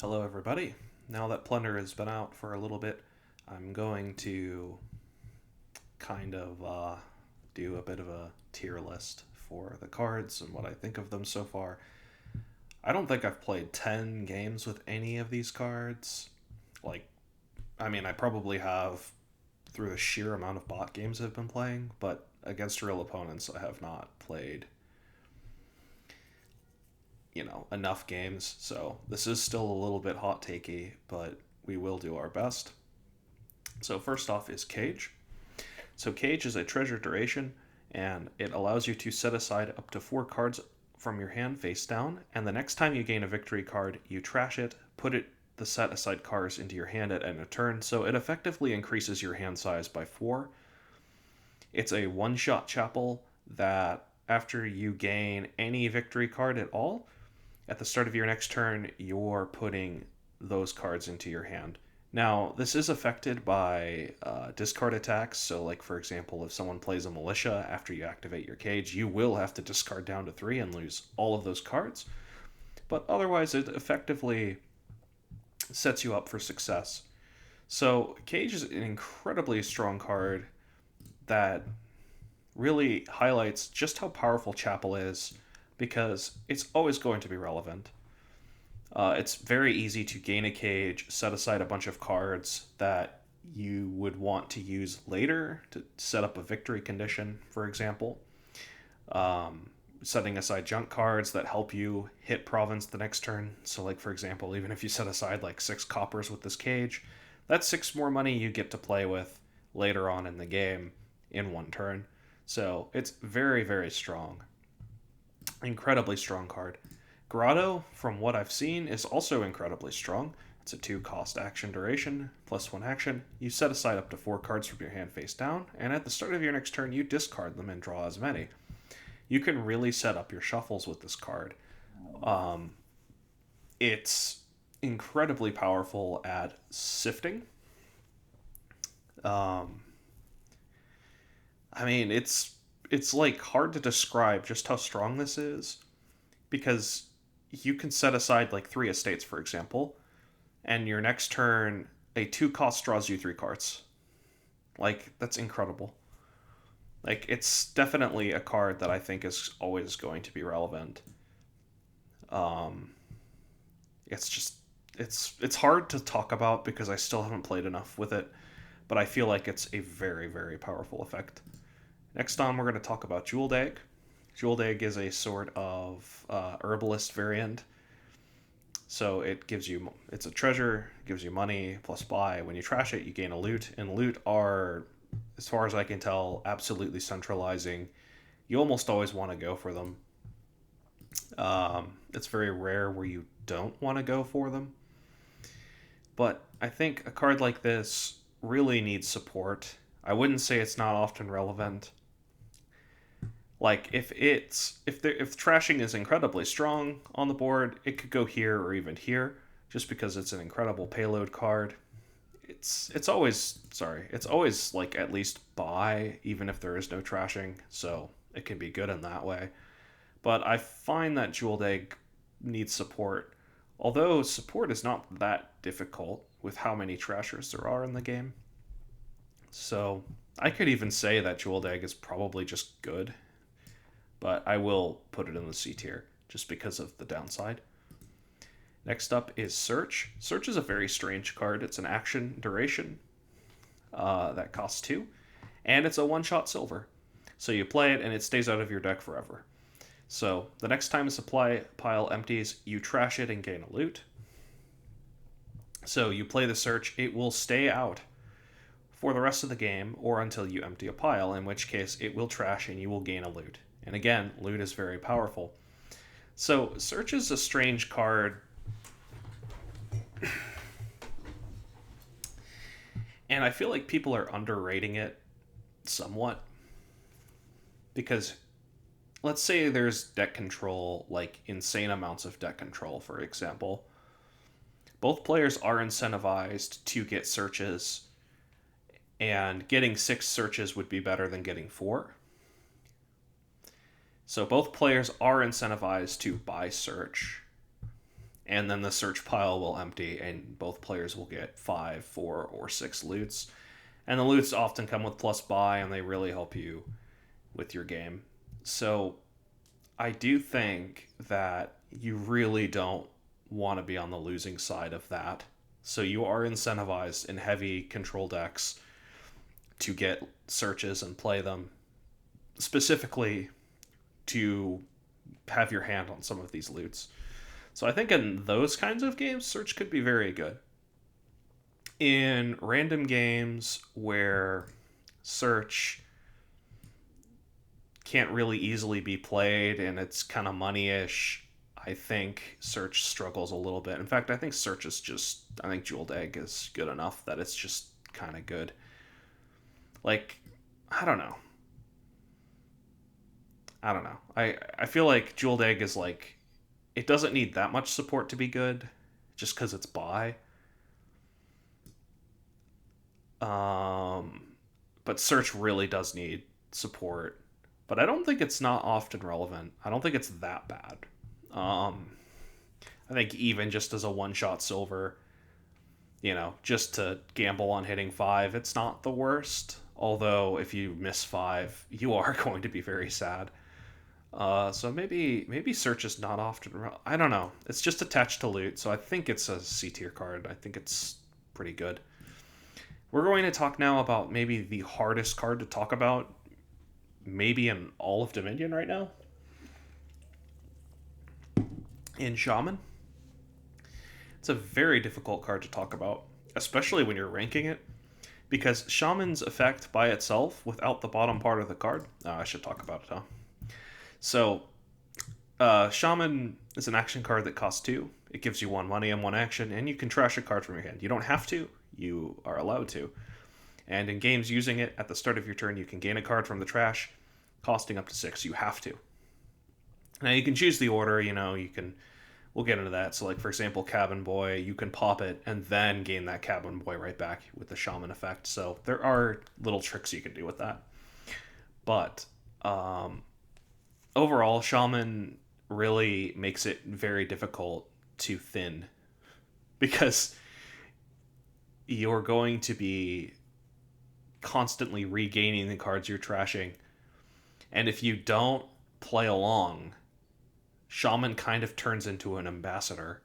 Hello, everybody. Now that Plunder has been out for a little bit, I'm going to kind of do a bit of a tier list for the cards and what I think of them so far. I don't think I've played 10 games with any of these cards. Like, I probably have through the sheer amount of bot games I've been playing, but against real opponents, I have not played, enough games. So this is still a little bit hot takey, but we will do our best. So first off is Cage. So Cage is a treasure duration, and it allows you to set aside up to 4 cards from your hand face down, and the next time you gain a victory card, you trash it, put it the set aside cards into your hand at end of turn, so it effectively increases your hand size by 4. It's a one-shot chapel that after you gain any victory card at all, at the start of your next turn, you're putting those cards into your hand. Now, this is affected by discard attacks. So, like, for example, if someone plays a militia after you activate your cage, you will have to discard down to 3 and lose all of those cards. But otherwise, it effectively sets you up for success. So, Cage is an incredibly strong card that really highlights just how powerful Chapel is because it's always going to be relevant. It's very easy to gain a cage, set aside a bunch of cards that you would want to use later to set up a victory condition, for example. Setting aside junk cards that help you hit province the next turn. So, like, for example, even if you set aside like 6 coppers with this cage, that's 6 more money you get to play with later on in the game in one turn. So, it's very, very strong. Incredibly strong card. Grotto, from what I've seen, is also incredibly strong. It's a 2 cost action duration, plus 1 action. You set aside up to 4 cards from your hand face down, and at the start of your next turn, you discard them and draw as many. You can really set up your shuffles with this card. It's incredibly powerful at sifting. Um, it's like hard to describe just how strong this is because you can set aside like 3 estates, for example, and your next turn, a 2 cost draws you 3 cards. Like, that's incredible. Like, it's definitely a card that I think is always going to be relevant. Um, it's just it's hard to talk about because I still haven't played enough with it, but I feel like it's a very very powerful effect. Next on, we're going to talk about Jeweled Egg. Jeweled Egg is a sort of herbalist variant. So it's a treasure, gives you money plus buy. When you trash it, you gain a loot, and loot are, as far as I can tell, absolutely centralizing. You almost always want to go for them. It's very rare where you don't want to go for them. But I think a card like this really needs support. I wouldn't say it's not often relevant. Like, if trashing is incredibly strong on the board, it could go here or even here, just because it's an incredible payload card. It's always like at least buy, even if there is no trashing, so it can be good in that way. But I find that Jeweled Egg needs support, although support is not that difficult with how many trashers there are in the game. So I could even say that Jeweled Egg is probably just good, but I will put it in the C tier just because of the downside. Next up is Search. Search is a very strange card. It's an action duration that costs 2, and it's a one-shot silver. So you play it, and it stays out of your deck forever. So the next time a supply pile empties, you trash it and gain a loot. So you play the Search, it will stay out for the rest of the game or until you empty a pile, in which case it will trash and you will gain a loot. And again, loot is very powerful. So Search is a strange card, and I feel like people are underrating it somewhat because let's say there's deck control, like insane amounts of deck control, for example. Both players are incentivized to get searches, and getting 6 searches would be better than getting 4. So both players are incentivized to buy search, and then the search pile will empty, and both players will get 5, 4, or 6 loots. And the loots often come with plus buy, and they really help you with your game. So I do think that you really don't want to be on the losing side of that. So you are incentivized in heavy control decks to get searches and play them, specifically to have your hand on some of these loots. So I think in those kinds of games, search could be very good. In random games where search can't really easily be played and it's kind of money-ish, I think search struggles a little bit. In fact, I think search is just, I think Jeweled Egg is good enough that it's just kind of good. Like, I don't know. I feel like Jeweled Egg is like, it doesn't need that much support to be good, just because it's buy. But search really does need support. But I don't think it's not often relevant. I don't think it's that bad. I think even just as a one-shot silver, just to gamble on hitting 5, it's not the worst. Although if you miss 5, you are going to be very sad. So maybe search is not often. I don't know. It's just attached to loot, so I think it's a C tier card. I think it's pretty good. We're going to talk now about maybe the hardest card to talk about, maybe in all of Dominion right now. In Shaman. It's a very difficult card to talk about, especially when you're ranking it, because Shaman's effect by itself, without the bottom part of the card, I should talk about it, huh? So, Shaman is an action card that costs 2. It gives you 1 money and 1 action, and you can trash a card from your hand. You don't have to, you are allowed to. And in games using it, at the start of your turn, you can gain a card from the trash, costing up to 6. You have to. Now, you can choose the order, we'll get into that. So, like, for example, Cabin Boy, you can pop it and then gain that Cabin Boy right back with the Shaman effect. So, there are little tricks you can do with that. But, overall, Shaman really makes it very difficult to thin, because you're going to be constantly regaining the cards you're trashing. And if you don't play along, Shaman kind of turns into an ambassador.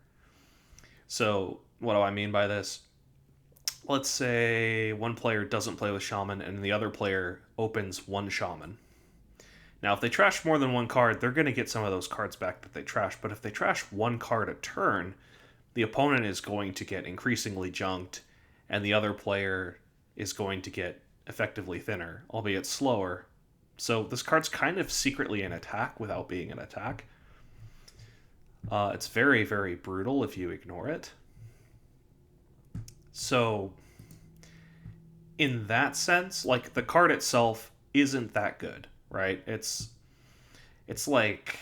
So, what do I mean by this? Let's say one player doesn't play with Shaman and the other player opens 1 Shaman. Now, if they trash more than 1 card, they're going to get some of those cards back that they trash. But if they trash 1 card a turn, the opponent is going to get increasingly junked, and the other player is going to get effectively thinner, albeit slower. So this card's kind of secretly an attack without being an attack. It's very, very brutal if you ignore it. So, in that sense, like, the card itself isn't that good. Right? It's like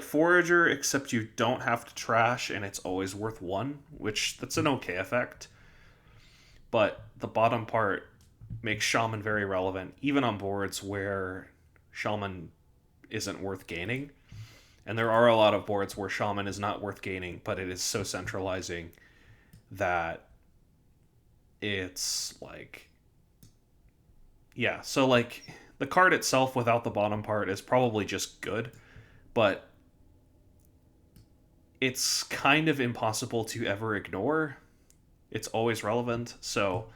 Forager, except you don't have to trash and it's always worth 1, which that's an okay effect. But the bottom part makes Shaman very relevant, even on boards where Shaman isn't worth gaining. And there are a lot of boards where Shaman is not worth gaining, but it is so centralizing that it's like, yeah, so like the card itself without the bottom part is probably just good, but it's kind of impossible to ever ignore. It's always relevant, so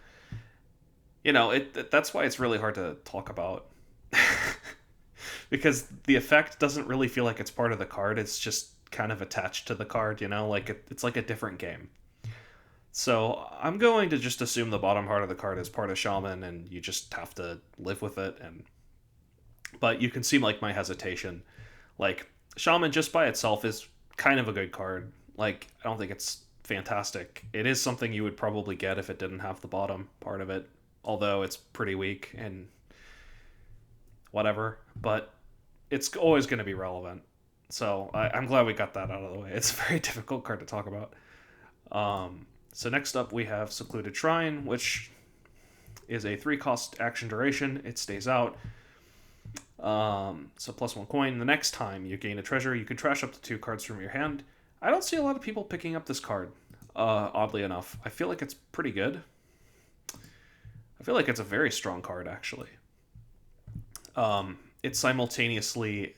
that's why it's really hard to talk about. Because the effect doesn't really feel like it's part of the card. It's just kind of attached to the card, like it's like a different game. So I'm going to just assume the bottom part of the card is part of Shaman, and you just have to live with it. But you can see like my hesitation. Like, Shaman just by itself is kind of a good card. Like, I don't think it's fantastic. It is something you would probably get if it didn't have the bottom part of it, although it's pretty weak and whatever. But it's always going to be relevant. So I'm glad we got that out of the way. It's a very difficult card to talk about. So next up we have Secluded Shrine, which is a 3-cost action duration. It stays out. So plus 1 coin. The next time you gain a treasure, you can trash up to 2 cards from your hand. I don't see a lot of people picking up this card, oddly enough. I feel like it's pretty good. I feel like it's a very strong card, actually. It's simultaneously...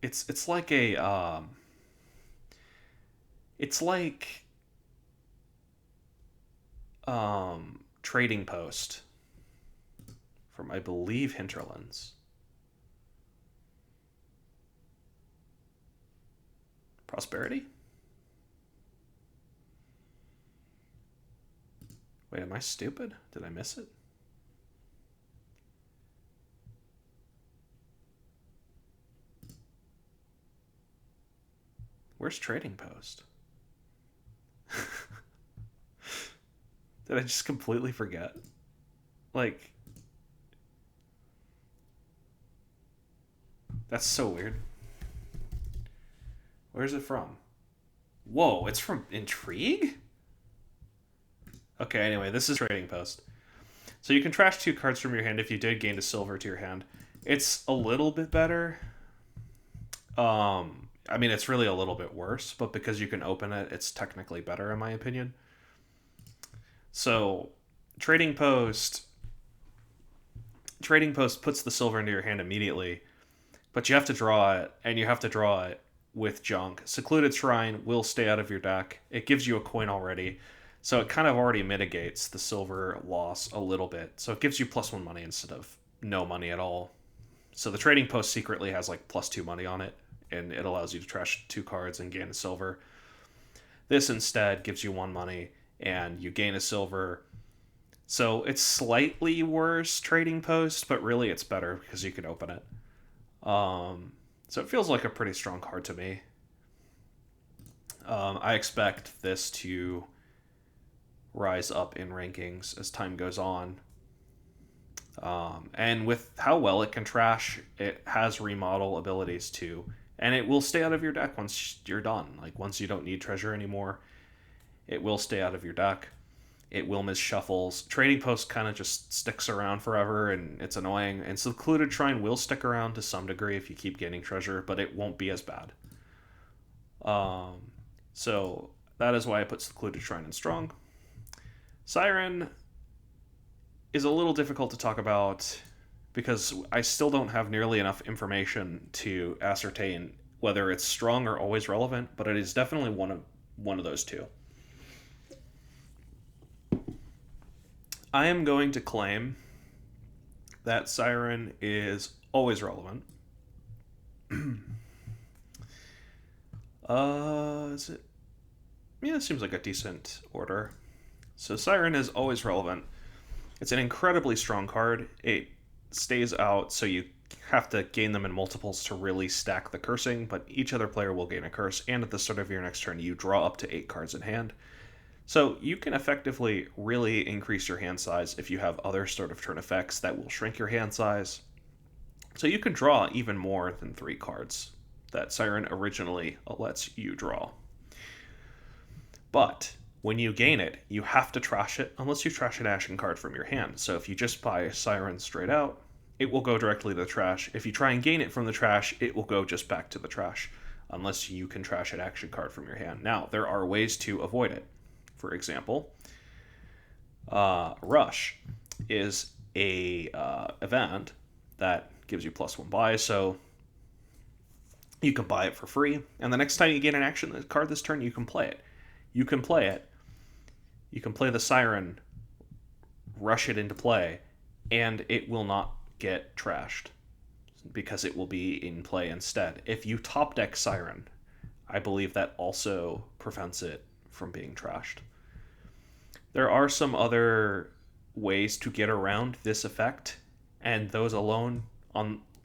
It's like a... it's like... Trading Post from, I believe, Hinterlands. Prosperity? Wait, am I stupid? Did I miss it? Where's Trading Post? Did I just completely forget? Like, that's so weird. Where's it from? Whoa, it's from Intrigue? Okay, anyway, this is Trading Post. So you can trash 2 cards from your hand if you did gain a silver to your hand. It's a little bit better. I mean, it's really a little bit worse, but because you can open it, it's technically better in my opinion. So, Trading Post puts the silver into your hand immediately, but you have to draw it, and you have to draw it with junk. Secluded Shrine will stay out of your deck. It gives you a coin already, so it kind of already mitigates the silver loss a little bit. So it gives you plus 1 money instead of no money at all. So the Trading Post secretly has like plus 2 money on it, and it allows you to trash 2 cards and gain a silver. This instead gives you 1 money, and you gain a silver. So it's slightly worse Trading Post, but really it's better because you can open it. So it feels like a pretty strong card to me. I expect this to rise up in rankings as time goes on. And with how well it can trash, it has remodel abilities too. And it will stay out of your deck once you're done. Like, once you don't need treasure anymore, it will stay out of your deck. It will miss shuffles. Trading Post kind of just sticks around forever, and it's annoying. And Secluded Shrine will stick around to some degree if you keep gaining treasure, but it won't be as bad. So that is why I put Secluded Shrine in strong. Siren is a little difficult to talk about because I still don't have nearly enough information to ascertain whether it's strong or always relevant, but it is definitely one of those two. I am going to claim that Siren is always relevant. Is it? Yeah, it seems like a decent order. So Siren is always relevant. It's an incredibly strong card. It stays out, so you have to gain them in multiples to really stack the cursing, but each other player will gain a curse, and at the start of your next turn, you draw up to 8 cards in hand. So you can effectively really increase your hand size if you have other start of turn effects that will shrink your hand size. So you can draw even more than 3 cards that Siren originally lets you draw. But when you gain it, you have to trash it unless you trash an action card from your hand. So if you just buy Siren straight out, it will go directly to the trash. If you try and gain it from the trash, it will go just back to the trash unless you can trash an action card from your hand. Now, there are ways to avoid it. For example, Rush is a event that gives you +1 buy, so you can buy it for free, and the next time you get an action card this turn, you can play it. You can play the Siren, rush it into play, and it will not get trashed because it will be in play instead. If you top deck Siren, I believe that also prevents it from being trashed. There are some other ways to get around this effect, and those alone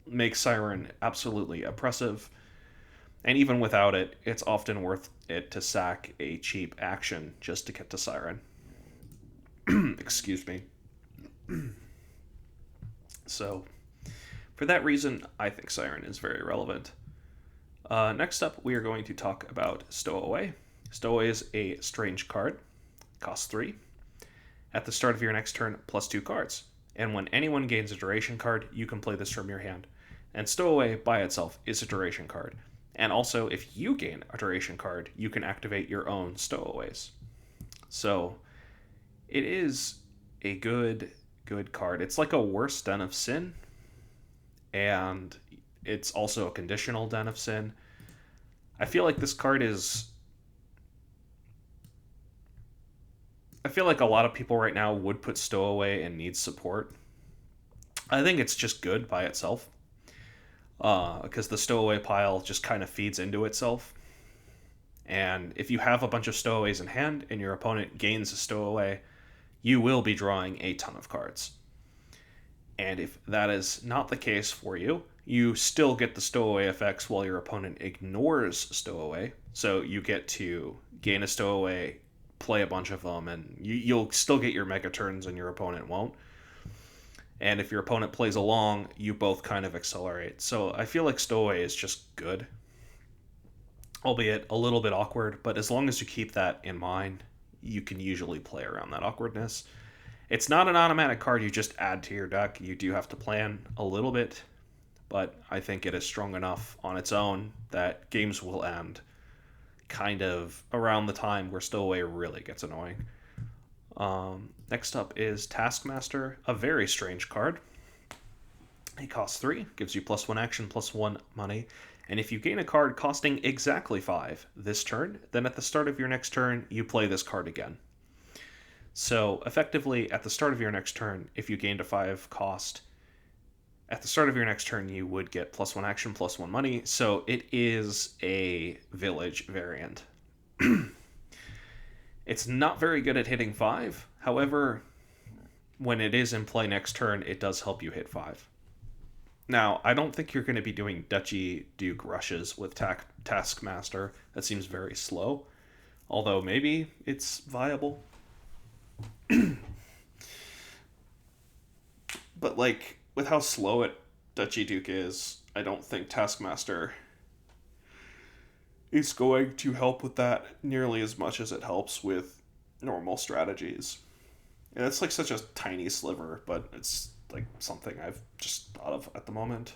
make Siren absolutely oppressive. And even without it, it's often worth it to sack a cheap action just to get to Siren. Excuse me. So, for that reason, I think Siren is very relevant. Next up, we are going to talk about Stowaway. Stowaway is a strange card. Costs 3. At the start of your next turn, +2 cards. And when anyone gains a duration card, you can play this from your hand. And Stowaway by itself is a duration card. And also, if you gain a duration card, you can activate your own Stowaways. So it is a good card. It's like a worse Den of Sin, and it's also a conditional Den of Sin. I feel like this card is. I feel like a lot of people right now would put Stowaway and need support. I think it's just good by itself, because the Stowaway pile just kind of feeds into itself. And if you have a bunch of Stowaways in hand and your opponent gains a Stowaway, you will be drawing a ton of cards. And if that is not the case for you, you still get the Stowaway effects while your opponent ignores Stowaway. So you get to gain a Stowaway, play a bunch of them, and you'll still get your mega turns and your opponent won't. And if your opponent plays along, you both kind of accelerate. So I feel like Stowaway is just good, albeit a little bit awkward, but as long as you keep that in mind, you can usually play around that awkwardness. It's not an automatic card you just add to your deck. You do have to plan a little bit, but I think it is strong enough on its own that games will end kind of around the time where Stowaway really gets annoying. Next up is Taskmaster, a very strange card. It costs 3, gives you +1 action, +1 money, and if you gain a card costing exactly 5 this turn, then at the start of your next turn, you play this card again. So effectively, at the start of your next turn, if you gained a 5 cost, at the start of your next turn, you would get +1 action, +1 money, so it is a village variant. It's not very good at hitting 5, however, when it is in play next turn, it does help you hit 5. Now, I don't think you're going to be doing Duchy Duke rushes with Taskmaster. That seems very slow, although maybe it's viable. But, like, with how slow Duchy Duke is, I don't think Taskmaster is going to help with that nearly as much as it helps with normal strategies. And it's like such a tiny sliver, but it's like something I've just thought of at the moment.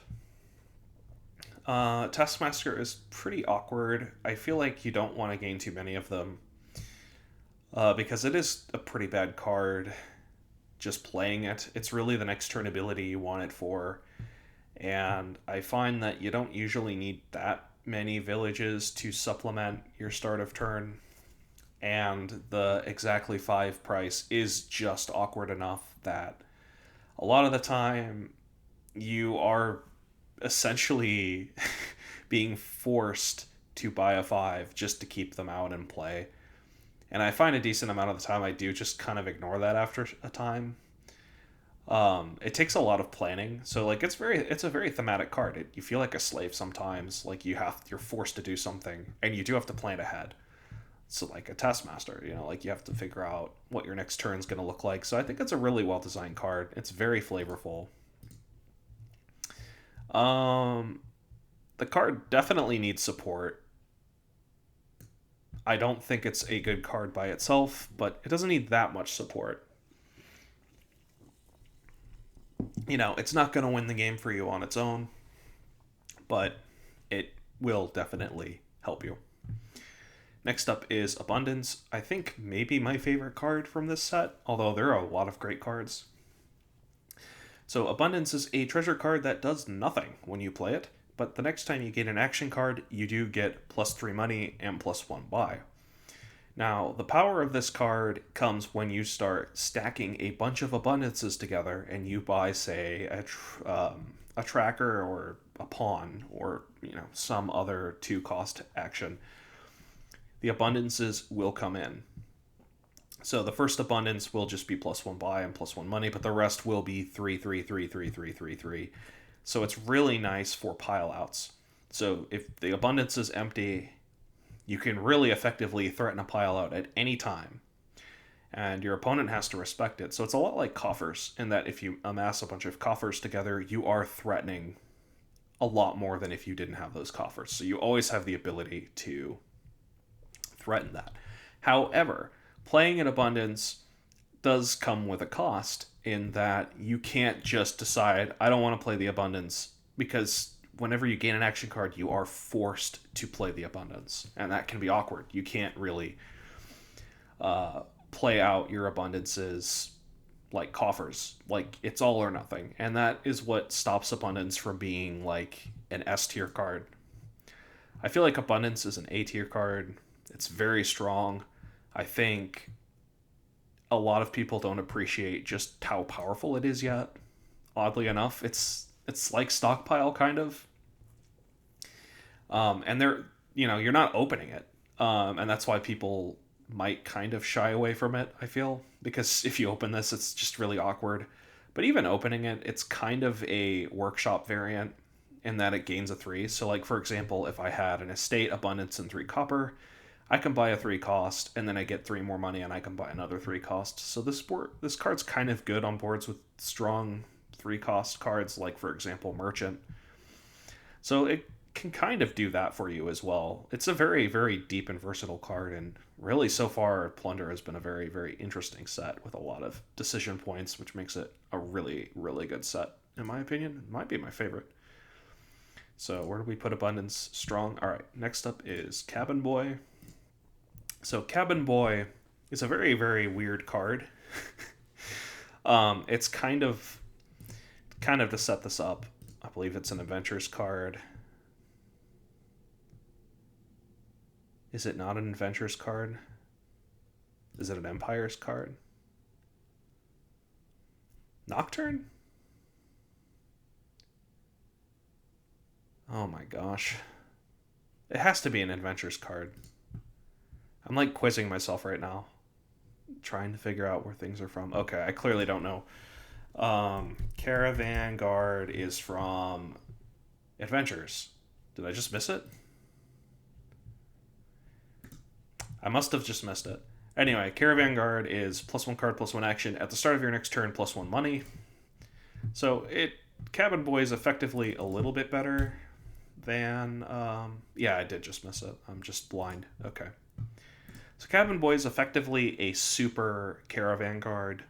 Taskmaster is pretty awkward. I feel like you don't want to gain too many of them, because it is a pretty bad card just playing it. It's really the next turn ability you want it for, and I find that you don't usually need that many villages to supplement your start of turn, and the exactly 5 price is just awkward enough that a lot of the time you are essentially being forced to buy a 5 just to keep them out and play. And I find a decent amount of the time I do just kind of ignore that after a time. It takes a lot of planning, so like it's a very thematic card. You feel like a slave sometimes, like you're forced to do something, and you do have to plan ahead. So like a Taskmaster, like you have to figure out what your next turn's going to look like. So I think it's a really well designed card. It's very flavorful. The card definitely needs support. I don't think it's a good card by itself, but it doesn't need that much support. It's not going to win the game for you on its own, but it will definitely help you. Next up is Abundance. I think maybe my favorite card from this set, although there are a lot of great cards. So Abundance is a treasure card that does nothing when you play it, but the next time you get an action card, you do get +3 money and +1 buy. Now, the power of this card comes when you start stacking a bunch of abundances together and you buy, say, a tracker or a pawn or, some other 2-cost action. The abundances will come in. So the first abundance will just be +1 buy and +1 money, but the rest will be 3, 3, 3, 3, 3, 3, 3. So it's really nice for pile outs. So if the abundance is empty, you can really effectively threaten a pile out at any time, and your opponent has to respect it. So it's a lot like coffers, in that if you amass a bunch of coffers together, you are threatening a lot more than if you didn't have those coffers. So you always have the ability to threaten that. However, playing in abundance does come with a cost, in that you can't just decide, I don't want to play the abundance, because whenever you gain an action card, you are forced to play the abundance, and that can be awkward. You can't really play out your abundances like coffers. Like, it's all or nothing, and that is what stops abundance from being like an S tier card. I feel like abundance is an A tier card. It's very strong. I think a lot of people don't appreciate just how powerful it is yet. Oddly enough, it's like stockpile kind of, and they're you're not opening it, and that's why people might kind of shy away from it. I feel, because if you open this, it's just really awkward. But even opening it, it's kind of a workshop variant in that it gains a 3. So, like, for example, if I had an estate, abundance, and 3 copper, I can buy a 3 cost, and then I get 3 more money, and I can buy another 3 cost. So this card's kind of good on boards with strong 3 cost cards, like, for example, Merchant. So it can kind of do that for you as well. It's a very, very deep and versatile card, and really, so far, Plunder has been a very, very interesting set with a lot of decision points, which makes it a really, really good set. In my opinion, it might be my favorite. So where do we put Abundance? Strong. All right, next up is Cabin Boy. So Cabin Boy is a very, very weird card. It's kind of to set this up. I believe it's an Adventures card. Is it not an Adventures card? Is it an Empires card? Nocturne? Oh my gosh. It has to be an Adventures card. I'm like quizzing myself right now, trying to figure out where things are from. Okay, I clearly don't know. Caravan Guard is from Adventures. Did I just miss it? I must have just missed it. Anyway, Caravan Guard is +1 card, +1 action. At the start of your next turn, +1 money. So Cabin Boy is effectively a little bit better than... yeah, I did just miss it. I'm just blind. Okay. So Cabin Boy is effectively a super Caravan Guard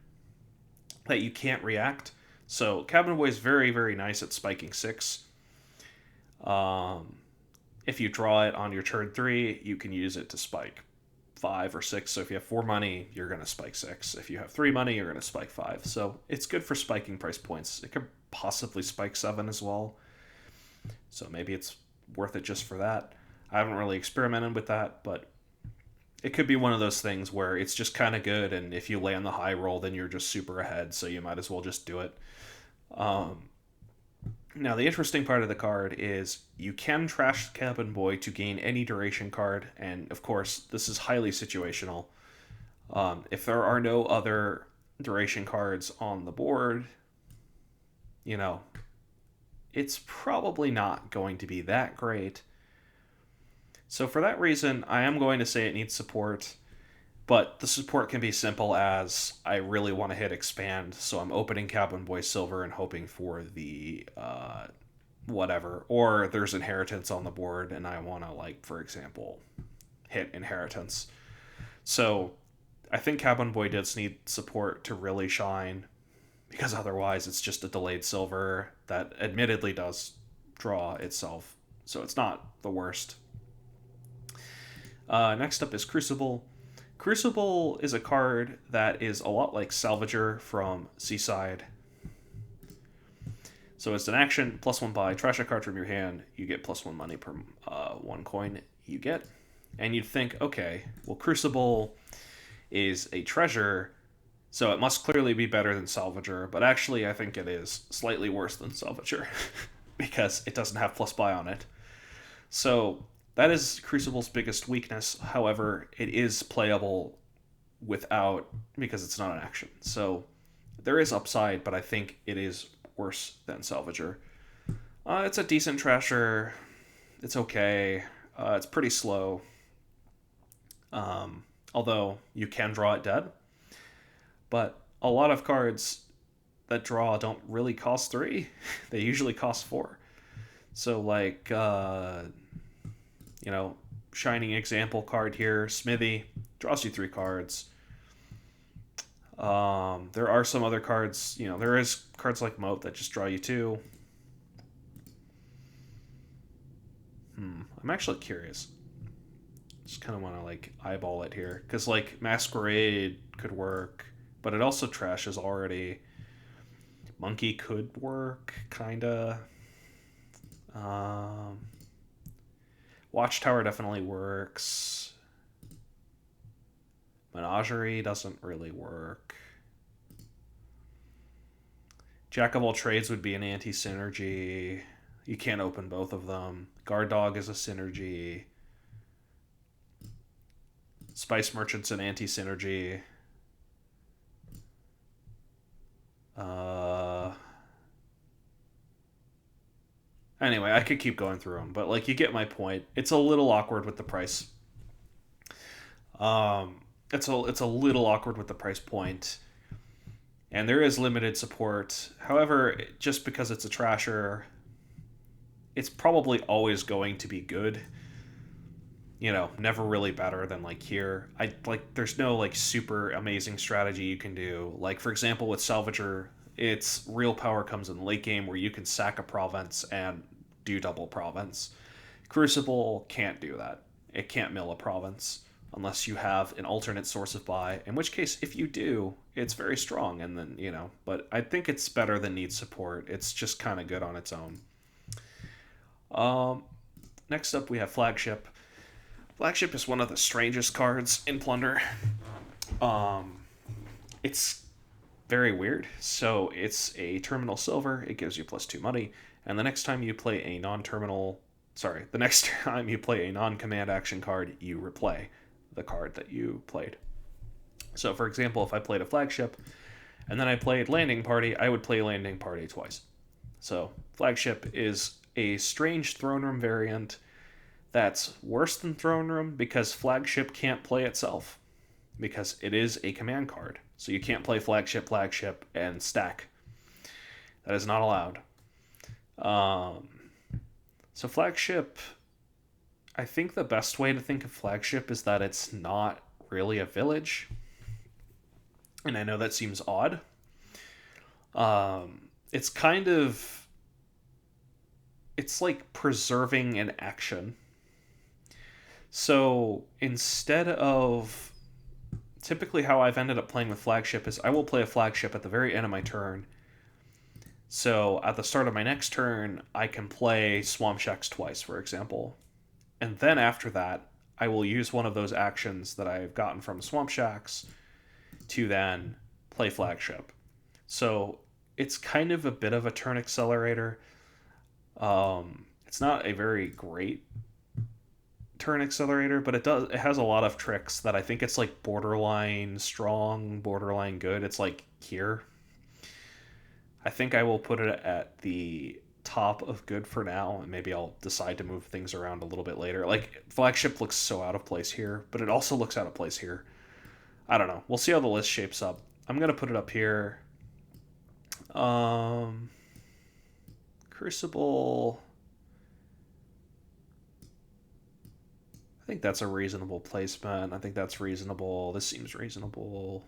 that you can't react. So Cabin Boy is very, very nice at spiking 6. If you draw it on your turn 3, you can use it to spike 5 or 6. So if you have 4 money, you're going to spike 6. If you have 3 money, you're going to spike 5. So it's good for spiking price points. It could possibly spike 7 as well. So maybe it's worth it just for that. I haven't really experimented with that, but it could be one of those things where it's just kind of good, and if you land the high roll, then you're just super ahead, so you might as well just do it. Now, the interesting part of the card is you can trash Cabin Boy to gain any duration card, and of course, this is highly situational. If there are no other duration cards on the board, it's probably not going to be that great. So for that reason, I am going to say it needs support, but the support can be simple as I really want to hit expand, so I'm opening Cabin Boy Silver and hoping for the whatever. Or there's Inheritance on the board, and I want to, like, for example, hit Inheritance. So I think Cabin Boy does need support to really shine, because otherwise it's just a delayed silver that admittedly does draw itself, so it's not the worst. Next up is Crucible. Crucible is a card that is a lot like Salvager from Seaside. So it's an action, +1 buy, trash a card from your hand, you get +1 money per 1 coin you get. And you'd think, okay, well, Crucible is a treasure, so it must clearly be better than Salvager, but actually I think it is slightly worse than Salvager because it doesn't have +buy on it. So that is Crucible's biggest weakness. However, it is playable without, because it's not an action. So there is upside, but I think it is worse than Salvager. It's a decent trasher. It's okay. It's pretty slow. Although you can draw it dead. But a lot of cards that draw don't really cost 3. They usually cost 4. So, like, shining example card here, Smithy, draws you 3 cards. There are some other cards, there is cards like Moat that just draw you 2. I'm actually curious. Just kind of want to like eyeball it here because like Masquerade could work, but it also trashes already. Monkey could work, kinda. Um, Watchtower definitely works. Menagerie doesn't really work. Jack of all trades would be an anti-synergy. You can't open both of them. Guard dog is a synergy. Spice merchant's an anti-synergy. Uh, anyway, I could keep going through them, but like you get my point. It's a little awkward with the price. It's a little awkward with the price point, and there is limited support. However, just because it's a trasher, it's probably always going to be good. You know, never really better than like here. I like there's no like super amazing strategy you can do. Like for example with Salvager, its real power comes in late game where you can sack a province and do double province. Crucible can't do that. It can't mill a province unless you have an alternate source of buy, in which case if you do, it's very strong and then, you know, but I think it's better than needs support. It's just kind of good on its own. Um Next up we have Flagship. Flagship is one of the strangest cards in Plunder. Um, it's very weird. So it's a terminal silver. It gives you +2 money, and the next time you play a non-terminal, sorry, the next time you play a non-command action card, you replay the card that you played. So, for example, if I played a Flagship and then I played Landing Party, I would play Landing Party twice. So, Flagship is a strange throne room variant that's worse than Throne Room because Flagship can't play itself because it is a command card. So you can't play Flagship, and stack. That is not allowed. Um, so Flagship, I think the best way to think of Flagship is that it's not really a village. And I know that seems odd. It's kind of, it's like preserving an action. So instead of typically how I've ended up playing with Flagship is I will play a Flagship at the very end of my turn. So at the start of my next turn, I can play Swamp Shacks twice, for example. And then after that, I will use one of those actions that I've gotten from Swamp Shacks to then play Flagship. So it's kind of a bit of a turn accelerator. It's not a very great turn accelerator, but it has a lot of tricks that I think it's like borderline strong, borderline good. It's like here. I think I will put it at the top of good for now, and maybe I'll decide to move things around a little bit later. Like Flagship looks so out of place here, but it also looks out of place here. I don't know. We'll see how the list shapes up. I'm gonna put it up here. Crucible, I think that's a reasonable placement. I think that's reasonable. This seems reasonable.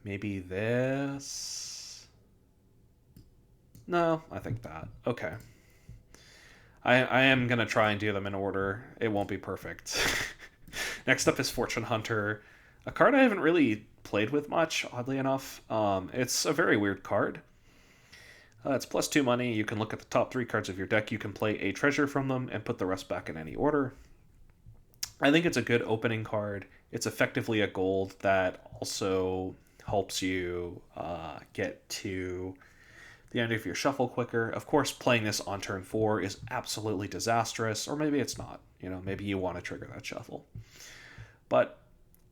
Maybe this. No, I think that. Okay. I am going to try and do them in order. It won't be perfect. Next up is Fortune Hunter, a card I haven't really played with much, oddly enough. It's a very weird card. It's +2 money. You can look at the top 3 cards of your deck. You can play a treasure from them and put the rest back in any order. I think it's a good opening card. It's effectively a gold that also helps you get to the end of your shuffle quicker. Of course, playing this on turn 4 is absolutely disastrous, or maybe it's not. You know, maybe you want to trigger that shuffle. But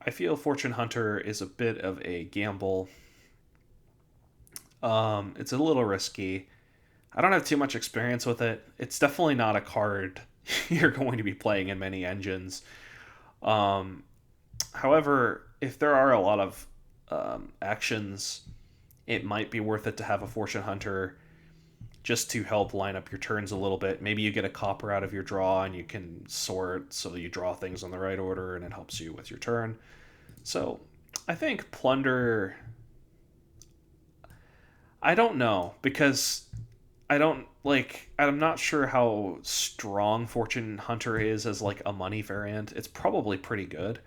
I feel Fortune Hunter is a bit of a gamble. It's a little risky. I don't have too much experience with it. It's definitely not a card you're going to be playing in many engines. However, if there are a lot of actions, it might be worth it to have a Fortune Hunter just to help line up your turns a little bit. Maybe you get a copper out of your draw and you can sort so you draw things on the right order and it helps you with your turn. So I think Plunder, I don't know, because I don't like. I'm not sure how strong Fortune Hunter is as like a money variant. It's probably pretty good.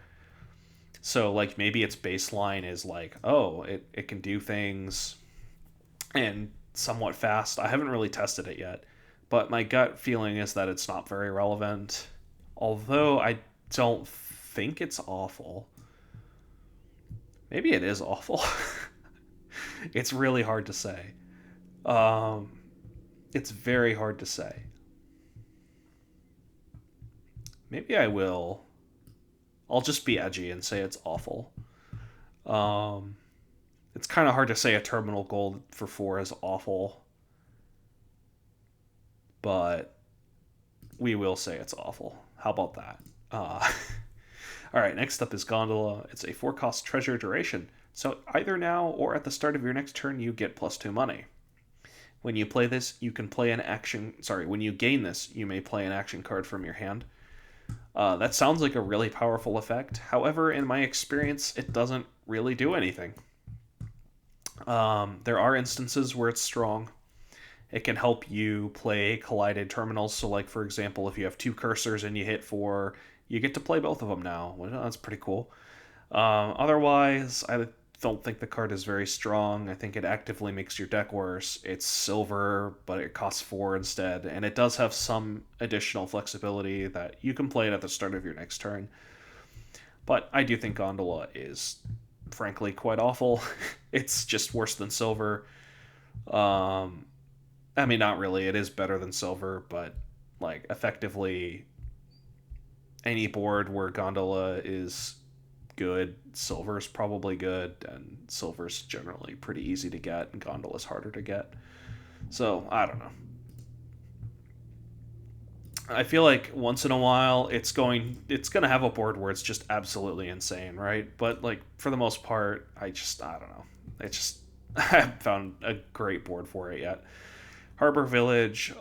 So like maybe its baseline is like, oh, it can do things and somewhat fast. I haven't really tested it yet, but my gut feeling is that it's not very relevant. Although I don't think it's awful. Maybe it is awful. It's really hard to say. Um, it's very hard to say. Maybe I will. I'll just be edgy and say it's awful. Um, it's kind of hard to say a terminal gold for 4 is awful, but we will say it's awful. How about that? All right, next up is Gondola. It's a 4 cost treasure duration. So either now or at the start of your next turn, you get +2 money. When you play this, you can play an action. Sorry, when you gain this, you may play an action card from your hand. That sounds like a really powerful effect. However, in my experience, it doesn't really do anything. There are instances where it's strong. It can help you play collided terminals. So, like for example, if you have 2 cursors and you hit 4, you get to play both of them now. Well, that's pretty cool. Otherwise, I don't think the card is very strong. I think it actively makes your deck worse. It's silver, but it costs 4 instead, and it does have some additional flexibility that you can play it at the start of your next turn. But I do think Gondola is, frankly, quite awful. It's just worse than silver. Um, I mean, not really. It is better than silver, but like effectively, any board where Gondola is good, silver's probably good, and silver's generally pretty easy to get, and Gondola's harder to get. So I don't know. I feel like once in a while it's gonna have a board where it's just absolutely insane, right? But like for the most part, I don't know. It just I haven't found a great board for it yet. Harbor Village,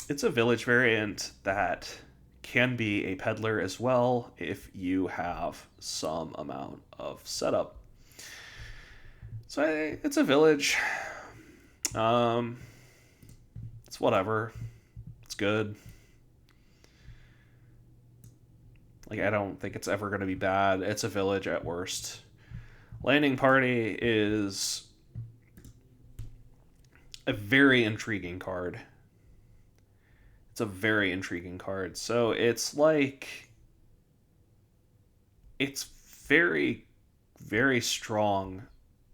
it's a village variant that can be a peddler as well if you have some amount of setup. So it's a village. Um, it's whatever. It's good. Like I don't think it's ever going to be bad. It's a village at worst. Landing Party is a very intriguing card. It's a very intriguing card. So it's like it's very very strong,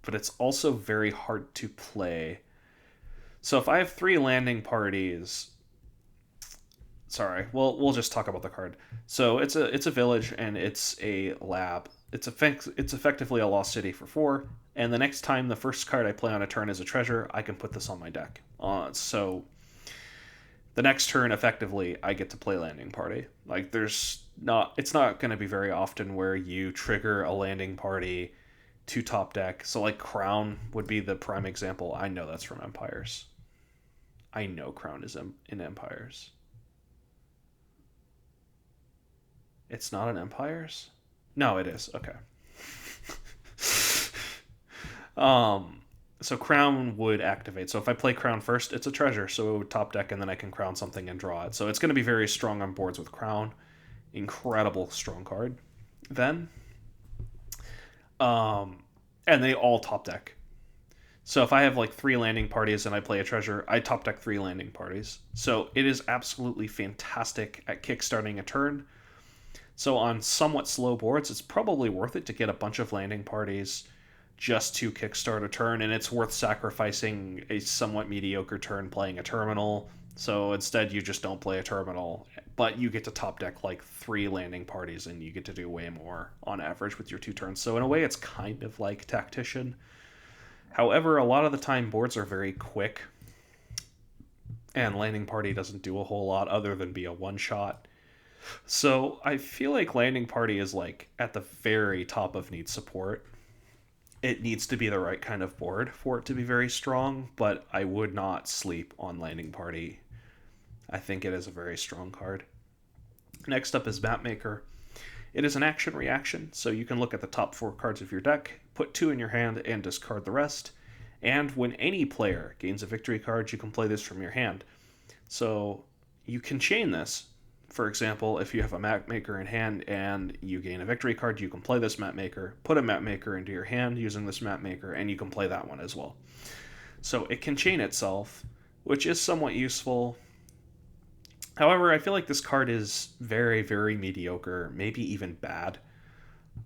but it's also very hard to play. So if I have 3 landing parties, sorry, we'll just talk about the card. So it's a village and it's a lab. It's effectively a lost city for 4. And the next time the first card I play on a turn is a treasure, I can put this on my deck. So the next turn, effectively, I get to play landing party. Like it's not going to be very often where you trigger a landing party to top deck. So like Crown would be the prime example. I know that's from Empires. I know Crown is in Empires. It's not an Empires? No, it is. Okay. um, so Crown would activate. So if I play Crown first, it's a treasure. So it would top deck, and then I can Crown something and draw it. So it's going to be very strong on boards with Crown. Incredible strong card. Then, and they all top deck. So if I have like 3 landing parties and I play a treasure, I top deck 3 landing parties. So it is absolutely fantastic at kickstarting a turn. So on somewhat slow boards, it's probably worth it to get a bunch of landing parties just to kickstart a turn, and it's worth sacrificing a somewhat mediocre turn playing a terminal. So instead, you just don't play a terminal, but you get to top deck like 3 landing parties, and you get to do way more on average with your 2 turns. So in a way, it's kind of like Tactician. However, a lot of the time, boards are very quick, and landing party doesn't do a whole lot other than be a one-shot. So I feel like landing party is like at the very top of need support. It needs to be the right kind of board for it to be very strong, but I would not sleep on landing party. I think it is a very strong card. Next up is Mapmaker. It is an action reaction, so you can look at the top 4 cards of your deck, put 2 in your hand, and discard the rest. And when any player gains a victory card, you can play this from your hand. So you can chain this. For example, if you have a map maker in hand and you gain a victory card, you can play this map maker, put a map maker into your hand using this map maker, and you can play that one as well. So it can chain itself, which is somewhat useful. However, I feel like this card is very, very mediocre, maybe even bad.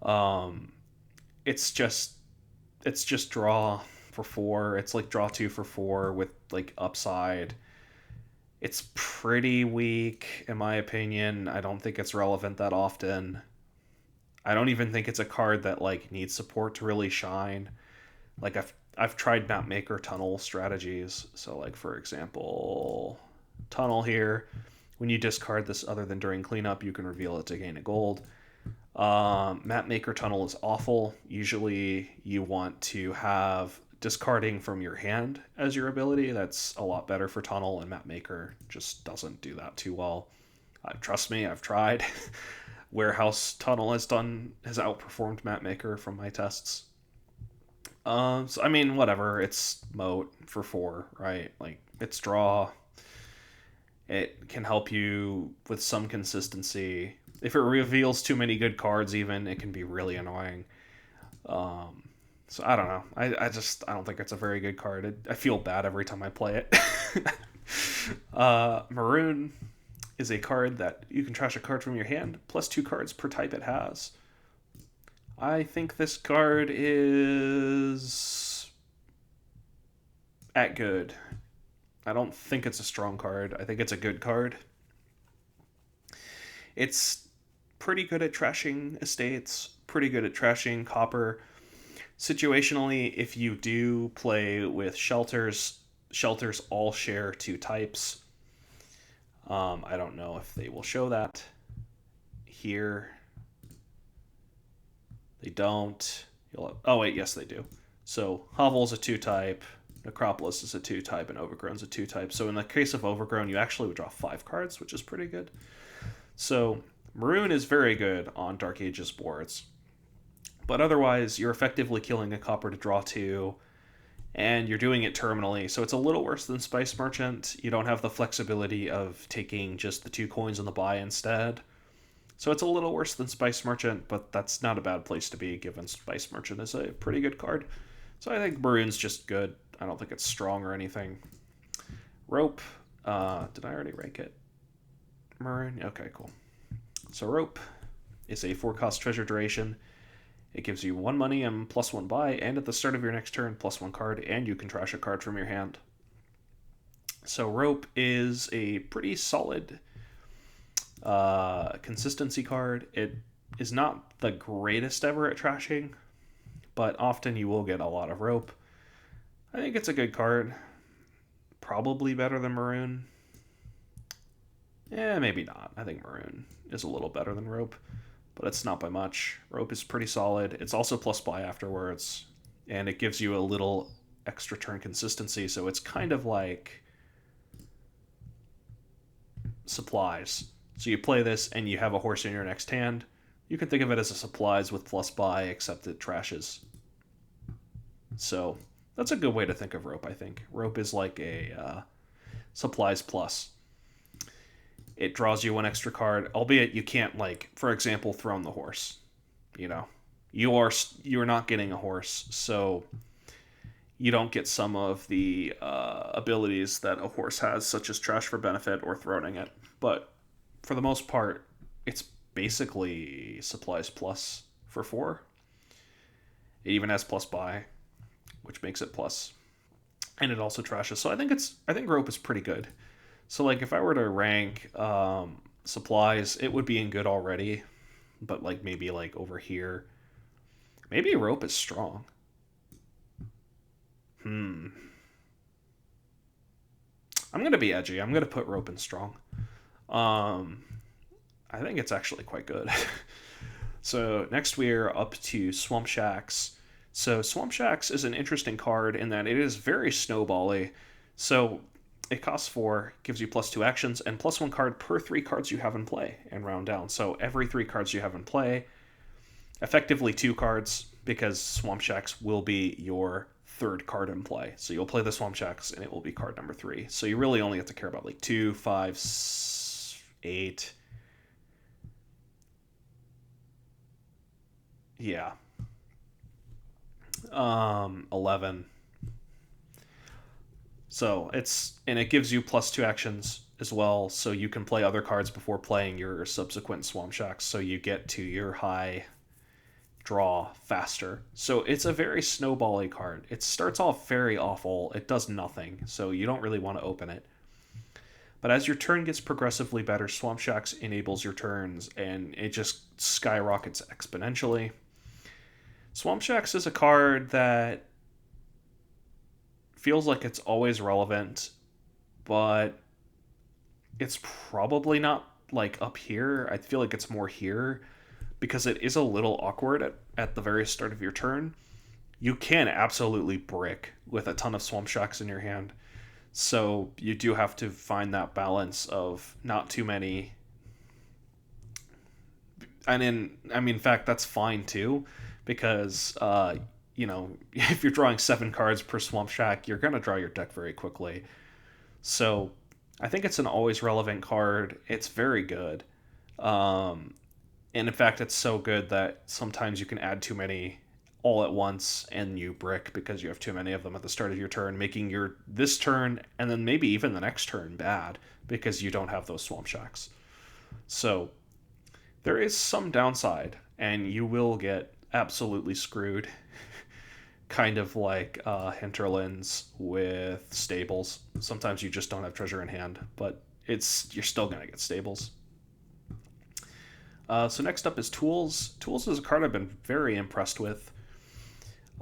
Um, it's just draw for 4. It's like draw 2 for 4 with like upside. It's pretty weak in my opinion. I don't think it's relevant that often. I don't even think it's a card that like needs support to really shine. Like I've tried map maker tunnel strategies. So like for example, tunnel here. When you discard this other than during cleanup, you can reveal it to gain a gold. Map maker tunnel is awful. Usually you want to have discarding from your hand as your ability. That's a lot better for tunnel, and map maker just doesn't do that too well. Trust me, I've tried. Warehouse tunnel has outperformed map maker from my tests. So I mean, whatever. It's moat for 4, right? Like it's draw. It can help you with some consistency. If it reveals too many good cards, even it can be really annoying. So I don't know. I don't think it's a very good card. I feel bad every time I play it. Maroon is a card that you can trash a card from your hand, plus 2 cards per type it has. I think this card is at good. I don't think it's a strong card. I think it's a good card. It's pretty good at trashing estates, pretty good at trashing copper. Situationally, if you do play with shelters all share 2 types. I don't know if they will show that here. They don't. Oh wait, yes they do. So Hovel's a 2 type, Necropolis is a 2 type, and Overgrown's a 2 type. So in the case of Overgrown, you actually would draw 5 cards, which is pretty good. So Maroon is very good on Dark Ages boards. But otherwise, you're effectively killing a copper to draw 2, and you're doing it terminally, so it's a little worse than Spice Merchant. You don't have the flexibility of taking just the 2 coins on the buy instead. So it's a little worse than Spice Merchant, but that's not a bad place to be, given Spice Merchant is a pretty good card. So I think Maroon's just good. I don't think it's strong or anything. Rope. Did I already rank it? Maroon? Okay, cool. So Rope is a 4-cost treasure duration. It gives you 1 money and +1 buy, and at the start of your next turn, +1 card, and you can trash a card from your hand. So Rope is a pretty solid consistency card. It is not the greatest ever at trashing, but often you will get a lot of Rope. I think it's a good card. Probably better than Maroon. Yeah, maybe not. I think Maroon is a little better than Rope, but it's not by much. Rope is pretty solid. It's also plus buy afterwards, and it gives you a little extra turn consistency, so it's kind of like Supplies. So you play this and you have a horse in your next hand. You can think of it as a Supplies with plus buy, except it trashes. So that's a good way to think of Rope, I think. Rope is like a Supplies plus. It draws you 1 extra card, albeit you can't, like, for example, Throne the horse. You know, you're not getting a horse, so you don't get some of the abilities that a horse has, such as Trash for Benefit or Throning it. But for the most part, it's basically Supplies plus for 4. It even has plus buy, which makes it plus, and it also trashes. So I think Rope is pretty good. So like if I were to rank Supplies, it would be in good already, but like maybe like over here. Maybe Rope is strong. I'm gonna be edgy. I'm gonna put Rope in strong. I think it's actually quite good. So next we're up to Swamp Shacks. So Swamp Shacks is an interesting card in that it is very snowbally. So it costs 4, gives you +2 actions, and +1 card per 3 cards you have in play, and round down. So every 3 cards you have in play, effectively 2 cards, because Swamp Shacks will be your third card in play. So you'll play the Swamp Shacks, and it will be card number 3. So you really only have to care about like 2, 5, 8. Yeah. 11. So it gives you +2 actions as well, so you can play other cards before playing your subsequent Swamp Shacks, so you get to your high draw faster. So it's a very snowbally card. It starts off very awful. It does nothing, so you don't really want to open it. But as your turn gets progressively better, Swamp Shacks enables your turns, and it just skyrockets exponentially. Swamp Shacks is a card that feels like it's always relevant, but it's probably not like up here. I feel like it's more here because it is a little awkward at the very start of your turn. You can absolutely brick with a ton of Swamp Shacks in your hand. So you do have to find that balance of not too many. And in fact, that's fine too, because if you're drawing 7 cards per Swamp Shack, you're going to draw your deck very quickly. So I think it's an always relevant card. It's very good. And in fact, it's so good that sometimes you can add too many all at once and you brick because you have too many of them at the start of your turn, making your this turn and then maybe even the next turn bad because you don't have those Swamp Shacks. So there is some downside, and you will get absolutely screwed. Kind of like hinterlands with stables. Sometimes you just don't have treasure in hand, but you're still going to get stables. So next up is Tools. Tools is a card I've been very impressed with.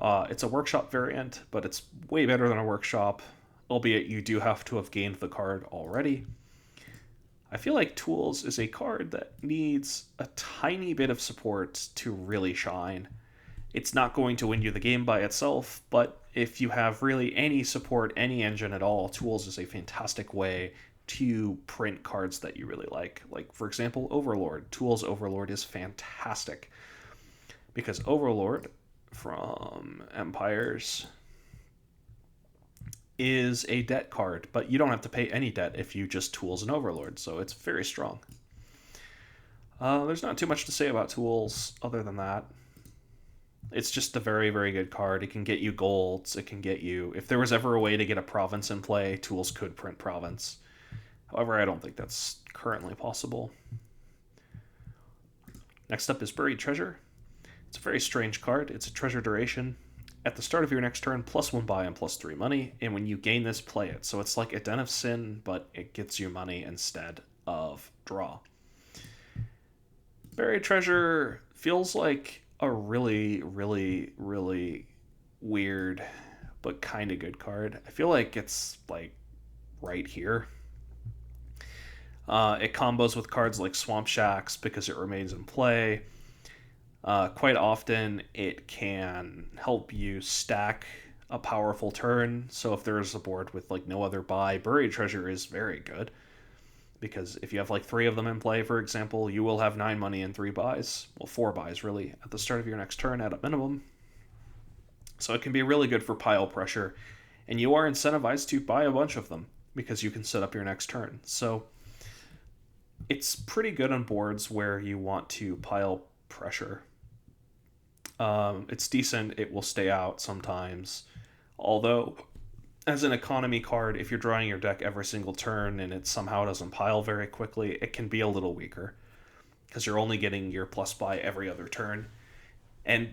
It's a workshop variant, but it's way better than a workshop, albeit you do have to have gained the card already. I feel like Tools is a card that needs a tiny bit of support to really shine. It's not going to win you the game by itself, but if you have really any support, any engine at all, Tools is a fantastic way to print cards that you really like. Like, for example, Overlord. Tools Overlord is fantastic because Overlord from Empires is a debt card, but you don't have to pay any debt if you just Tools an Overlord, so it's very strong. There's not too much to say about Tools other than that. It's just a very, very good card. It can get you golds. It can get you... If there was ever a way to get a province in play, Tools could print province. However, I don't think that's currently possible. Next up is Buried Treasure. It's a very strange card. It's a treasure duration. At the start of your next turn, +1 buy and +3 money, and when you gain this, play it. So it's like a Den of Sin, but it gets you money instead of draw. Buried Treasure feels like a really, really, really weird but kind of good card. I feel like it's like right here. It combos with cards like Swamp Shacks because it remains in play. Quite often, it can help you stack a powerful turn. So if there is a board with like no other buy, Buried Treasure is very good. Because if you have like 3 of them in play, for example, you will have 9 money and 3 buys. Well, 4 buys, really, at the start of your next turn at a minimum. So it can be really good for pile pressure. And you are incentivized to buy a bunch of them because you can set up your next turn. So it's pretty good on boards where you want to pile pressure. It's decent. It will stay out sometimes. Although, as an economy card, if you're drawing your deck every single turn and it somehow doesn't pile very quickly, it can be a little weaker because you're only getting your plus buy every other turn.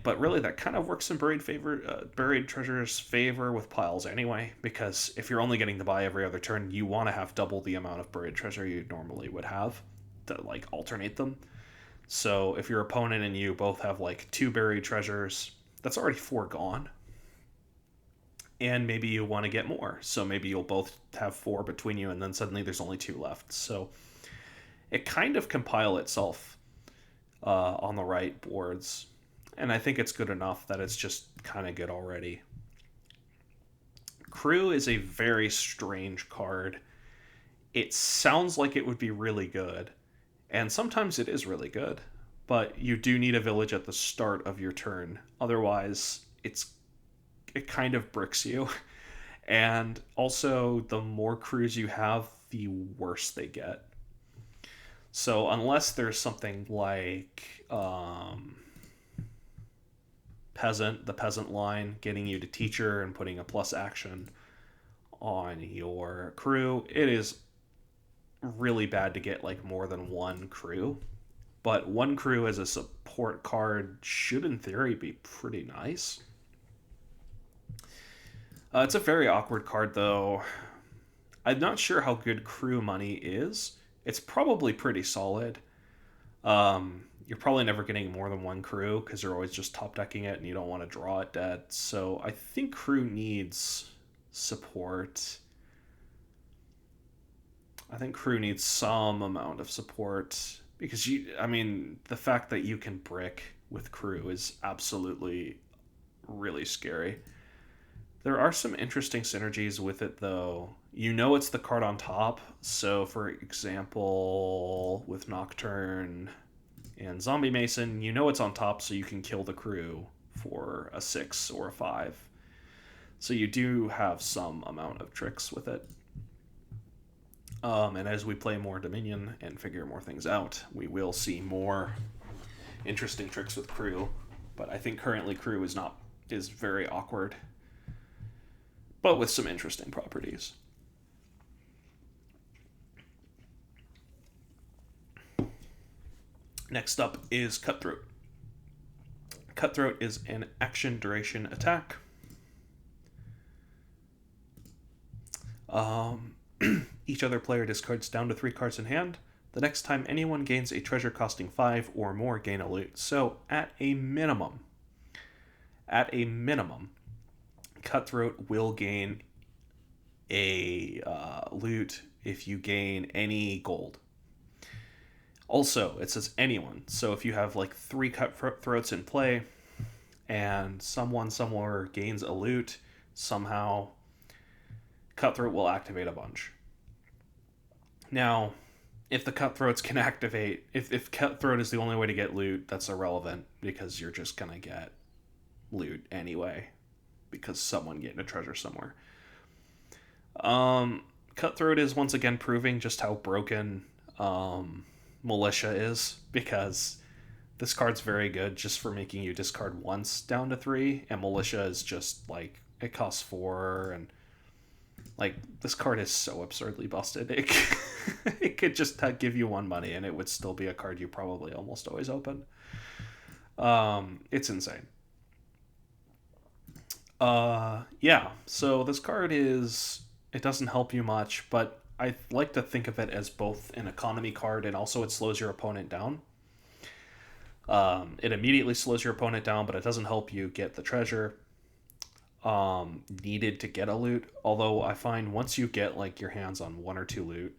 But really, that kind of works in Buried Treasure's favor with piles anyway, because if you're only getting the buy every other turn, you want to have double the amount of Buried Treasure you normally would have to like alternate them. So if your opponent and you both have like 2 Buried Treasures, that's already 4 gone. And maybe you want to get more. So maybe you'll both have 4 between you, and then suddenly there's only 2 left. So it kind of can pile itself on the right boards. And I think it's good enough that it's just kind of good already. Crew is a very strange card. It sounds like it would be really good. And sometimes it is really good. But you do need a village at the start of your turn. Otherwise, it it kind of bricks you. And also, the more crews you have, the worse they get. So unless there's something like peasant, the peasant line, getting you to teacher and putting a plus action on your crew, it is really bad to get like more than one crew. But one crew as a support card should, in theory, be pretty nice. It's a very awkward card, though. I'm not sure how good crew money is. It's probably pretty solid. You're probably never getting more than one crew because you're always just top decking it and you don't want to draw it dead. So I think crew needs support. I think crew needs some amount of support because the fact that you can brick with crew is absolutely really scary. There are some interesting synergies with it, though. You know it's the card on top. So, for example, with Nocturne and Zombie Mason, you know it's on top, so you can kill the crew for a 6 or a 5. So you do have some amount of tricks with it. And as we play more Dominion and figure more things out, we will see more interesting tricks with crew. But I think currently crew is very awkward, but with some interesting properties. Next up is Cutthroat. Cutthroat is an action duration attack. Each other player discards down to 3 cards in hand. The next time anyone gains a treasure costing 5 or more, gain a loot. So at a minimum, Cutthroat will gain a loot if you gain any gold. Also, it says anyone. So if you have like 3 Cutthroats in play and someone somewhere gains a loot, somehow Cutthroat will activate a bunch. Now, if the Cutthroats can activate, if Cutthroat is the only way to get loot, that's irrelevant because you're just going to get loot anyway because someone getting a treasure somewhere. Cutthroat is once again proving just how broken Militia is, because this card's very good just for making you discard once down to 3, and Militia is just like, it costs 4, and like, this card is so absurdly busted. It could just give you 1 money and it would still be a card you probably almost always open. It's insane. Yeah, so this card it doesn't help you much, but I like to think of it as both an economy card and also it slows your opponent down. It immediately slows your opponent down, but it doesn't help you get the treasure needed to get a loot. Although I find once you get like your hands on 1 or 2 loot,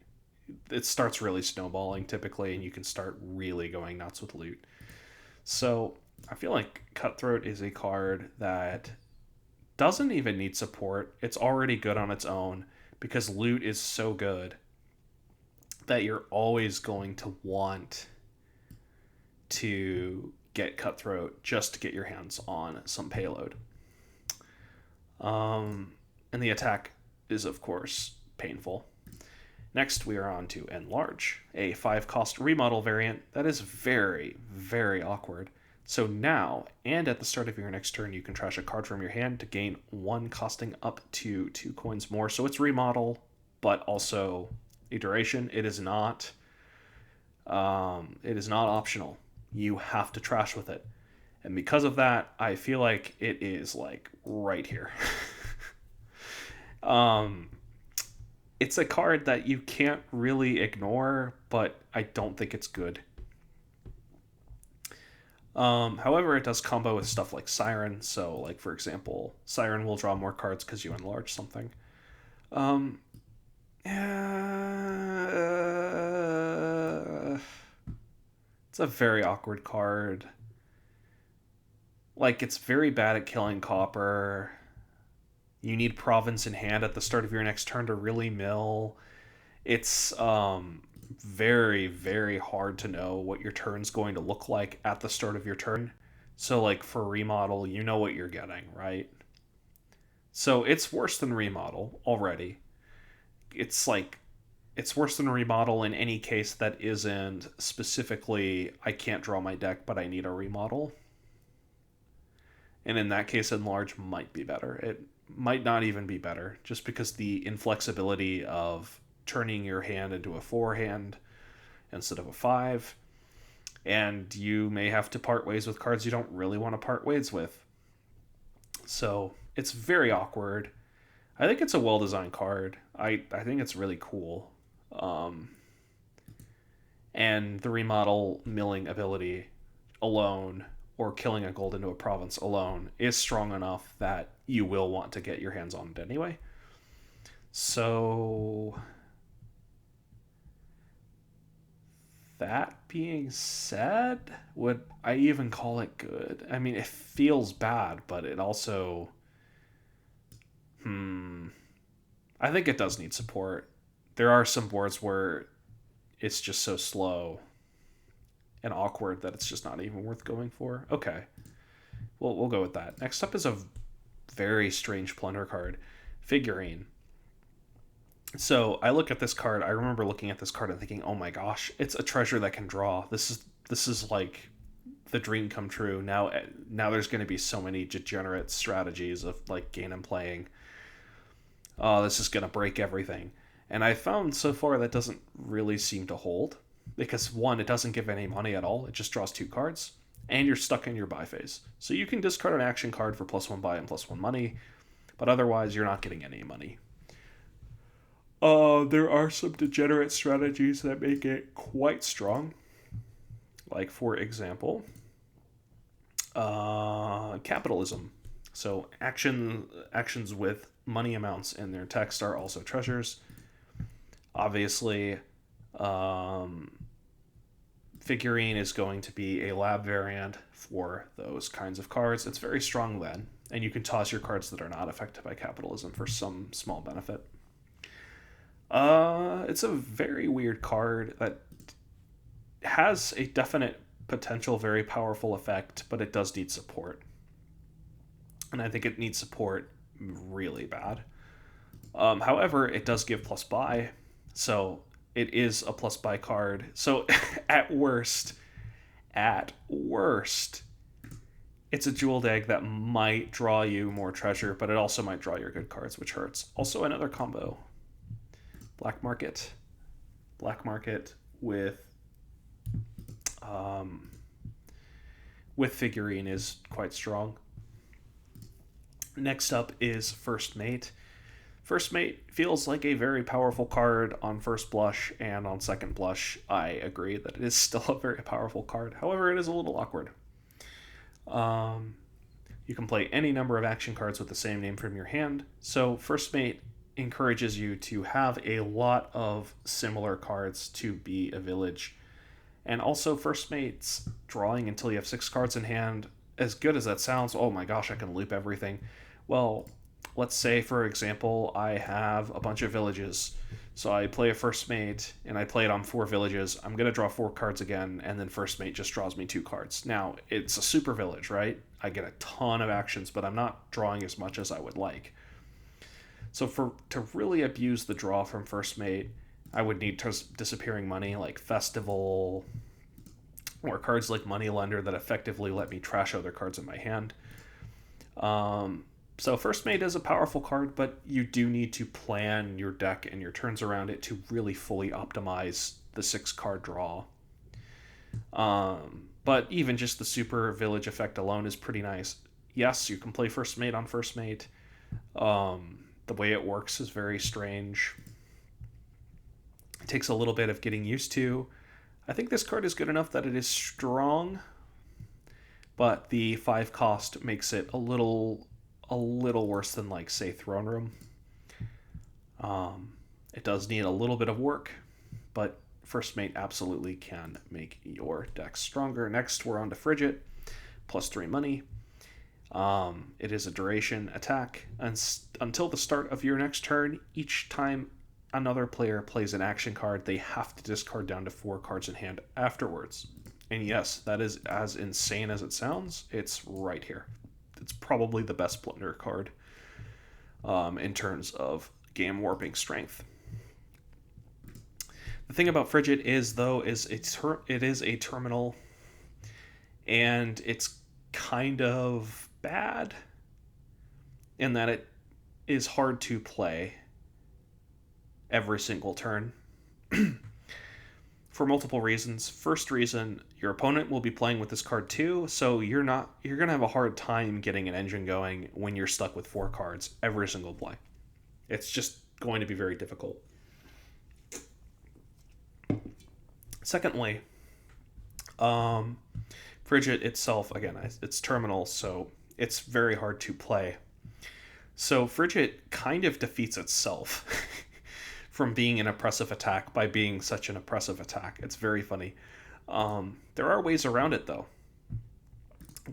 it starts really snowballing typically, and you can start really going nuts with loot. So I feel like Cutthroat is a card that doesn't even need support. It's already good on its own because loot is so good that you're always going to want to get Cutthroat just to get your hands on some payload. And the attack is, of course, painful. Next, we are on to Enlarge, a 5-cost remodel variant that is very, very awkward. So now, and at the start of your next turn, you can trash a card from your hand to gain 1 costing up to 2 coins more. So it's remodel, but also a duration. It is not optional. You have to trash with it. And because of that, I feel like it is like right here. It's a card that you can't really ignore, but I don't think it's good. However, it does combo with stuff like Siren. So, like, for example, Siren will draw more cards because you enlarge something. It's a very awkward card. Like, it's very bad at killing copper. You need Province in hand at the start of your next turn to really mill. It's very, very hard to know what your turn's going to look like at the start of your turn. So, like, for remodel, you know what you're getting, right? So it's worse than Remodel already. It's like it's worse than Remodel in any case that isn't specifically I can't draw my deck but I need a remodel. And in that case, Enlarge might be better. It might not even be better, just because the inflexibility of turning your hand into a 4 hand instead of a 5, and you may have to part ways with cards you don't really want to part ways with. So it's very awkward. I think it's a well designed card. I think it's really cool. Um, and the remodel milling ability alone, or killing a gold into a province alone, is strong enough that you will want to get your hands on it anyway. So, that being said, would I even call it good? I mean, it feels bad, but it also. I think it does need support. There are some boards where it's just so slow and awkward that it's just not even worth going for. Okay, we'll go with that. Next up is a very strange Plunder card, Figurine. So I look at this card. I remember looking at this card and thinking, "Oh my gosh, it's a treasure that can draw. This is like the dream come true." Now there's going to be so many degenerate strategies of like gain and playing. Oh, this is going to break everything. And I found so far that doesn't really seem to hold, because one, it doesn't give any money at all. It just draws 2 cards, and you're stuck in your buy phase. So you can discard an action card for +1 buy and +1 money, but otherwise you're not getting any money. There are some degenerate strategies that make it quite strong. Like, for example, capitalism. So actions with money amounts in their text are also treasures. Obviously, Figurine is going to be a lab variant for those kinds of cards. It's very strong then, and you can toss your cards that are not affected by capitalism for some small benefit. It's a very weird card that has a definite potential very powerful effect, but it does need support. And I think it needs support really bad. However, it does give plus buy, so it is a plus buy card. So at worst, it's a jeweled egg that might draw you more treasure, but it also might draw your good cards, which hurts. Also, another combo: Black Market. Black Market with Figurine is quite strong. Next up is First Mate. First Mate feels like a very powerful card on first blush, and on second blush, I agree that it is still a very powerful card. However, it is a little awkward. You can play any number of action cards with the same name from your hand, so First Mate encourages you to have a lot of similar cards to be a village. And also, First Mate's drawing until you have 6 cards in hand, as good as that sounds, oh my gosh, I can loop everything. Well, let's say, for example, I have a bunch of villages. So I play a First Mate, and I play it on 4 villages. I'm going to draw 4 cards again, and then First Mate just draws me 2 cards. Now, it's a super village, right? I get a ton of actions, but I'm not drawing as much as I would like. So to really abuse the draw from First Mate, I would need disappearing money like Festival, or cards like Moneylender that effectively let me trash other cards in my hand. So First Mate is a powerful card, but you do need to plan your deck and your turns around it to really fully optimize the 6-card draw. But even just the super village effect alone is pretty nice. Yes, you can play First Mate on First Mate. The way it works is very strange. It takes a little bit of getting used to. I think this card is good enough that it is strong, but the 5 cost makes it a little worse than, like, say, Throne Room. It does need a little bit of work, but First Mate absolutely can make your deck stronger. Next, we're on to Frigid, +3 money. It is a duration attack. Until the start of your next turn, each time another player plays an action card, they have to discard down to 4 cards in hand afterwards. And yes, that is as insane as it sounds. It's right here. It's probably the best Plunder card. in terms of game warping strength. The thing about Frigid is, though, it is a terminal, and it's kind of bad in that it is hard to play every single turn for multiple reasons. First reason, your opponent will be playing with this card too, so you're going to have a hard time getting an engine going when you're stuck with 4 cards every single play. It's just going to be very difficult. Secondly, Frigid itself, again, it's terminal, so it's very hard to play. So Frigid kind of defeats itself from being an oppressive attack by being such an oppressive attack. It's very funny. There are ways around it, though.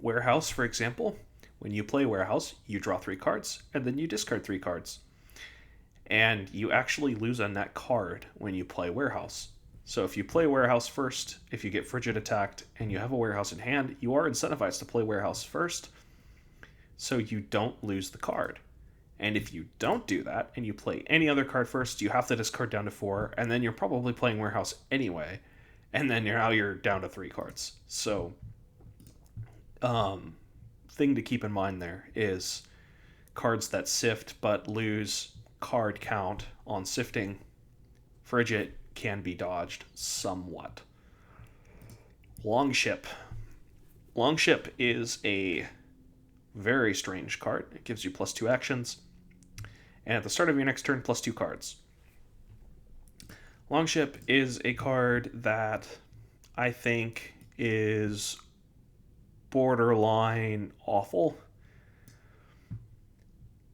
Warehouse, for example, when you play Warehouse, you draw 3 cards, and then you discard 3 cards. And you actually lose a net card when you play Warehouse. So if you play Warehouse first, if you get Frigid attacked, and you have a Warehouse in hand, you are incentivized to play Warehouse first, so you don't lose the card. And if you don't do that, and you play any other card first, you have to discard down to 4, and then you're probably playing Warehouse anyway, and then you're down to 3 cards. So, thing to keep in mind there is cards that sift but lose card count on sifting, Frigid can be dodged somewhat. Longship. Longship is a very strange card. It gives you +2 actions, and at the start of your next turn, +2 cards. Longship is a card that I think is borderline awful.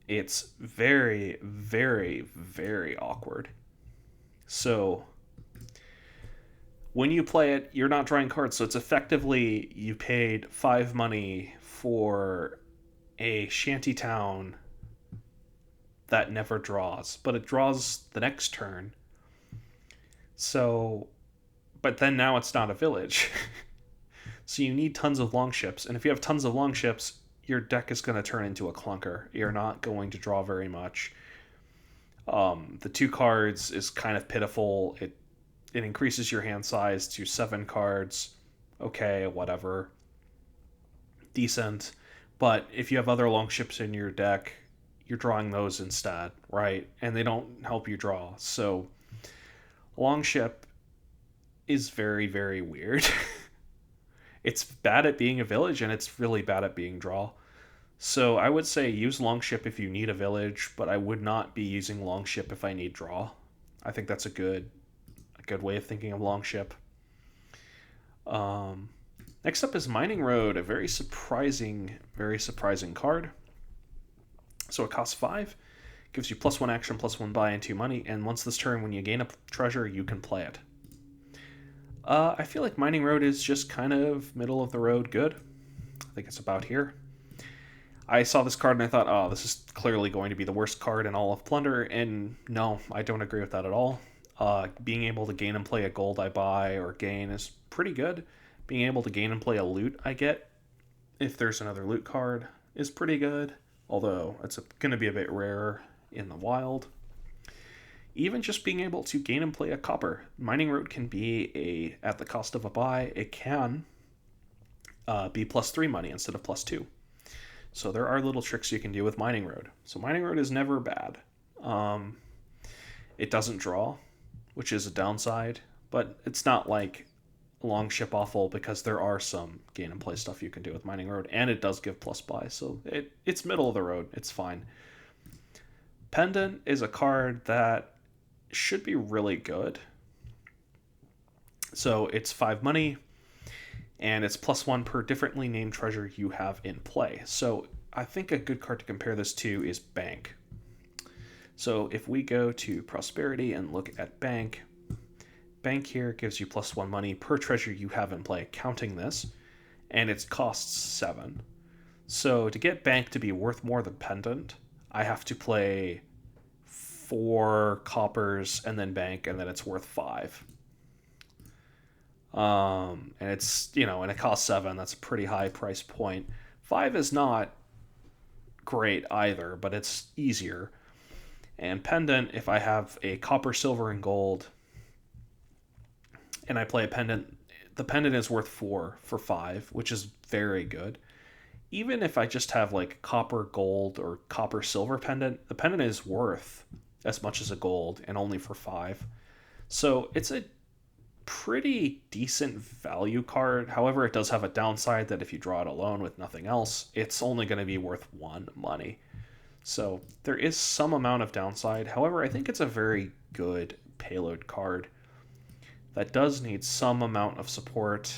It's very, very, very awkward. So when you play it, you're not drawing cards, so it's effectively you paid 5 money for a shantytown that never draws, but it draws the next turn. So, but then now it's not a village. So you need tons of longships, and if you have tons of longships, your deck is going to turn into a clunker. You're not going to draw very much. The 2 cards is kind of pitiful. It increases your hand size to 7 cards. Okay, whatever. Decent. But if you have other longships in your deck, you're drawing those instead, right? And they don't help you draw. So longship is very, very weird. It's bad at being a village, and it's really bad at being draw. So I would say use longship if you need a village, but I would not be using longship if I need draw. I think that's a good way of thinking of longship. Next up is Mining Road, a very surprising card. So it costs 5, gives you +1 action, +1 buy, and 2 money, and once this turn, when you gain a treasure, you can play it. I feel like Mining Road is just kind of middle of the road good. I think it's about here. I saw this card and I thought, oh, this is clearly going to be the worst card in all of Plunder, and no, I don't agree with that at all. Being able to gain and play a gold I buy or gain is pretty good. Being able to gain and play a loot I get, if there's another loot card, is pretty good, although it's going to be a bit rarer in the wild. Even just being able to gain and play a copper. Mining Road can be at the cost of a buy, it can be +3 money instead of +2. So there are little tricks you can do with Mining Road. So Mining Road is never bad. It doesn't draw, which is a downside, but it's not like Longship awful, because there are some gain and play stuff you can do with Mining Road, and it does give +buy, so it's middle of the road. It's fine. Pendant is a card that should be really good. So it's 5 money, and it's +1 per differently named treasure you have in play. So I think a good card to compare this to is Bank. So if we go to Prosperity and look at Bank, Bank here gives you +1 money per treasure you have in play, counting this, and it costs 7. So to get Bank to be worth more than Pendant, I have to play 4 coppers and then Bank, and then it's worth 5. And it's, and it costs 7. That's a pretty high price point. 5 is not great either, but it's easier. And pendant, if I have a copper, silver, and gold, and I play a pendant, the pendant is worth 4 for 5, which is very good. Even if I just have like copper, gold, or copper, silver pendant, the pendant is worth as much as a gold and only for 5. So it's a pretty decent value card. However, it does have a downside that if you draw it alone with nothing else, it's only going to be worth 1 money. So there is some amount of downside. However, I think it's a very good payload card that does need some amount of support,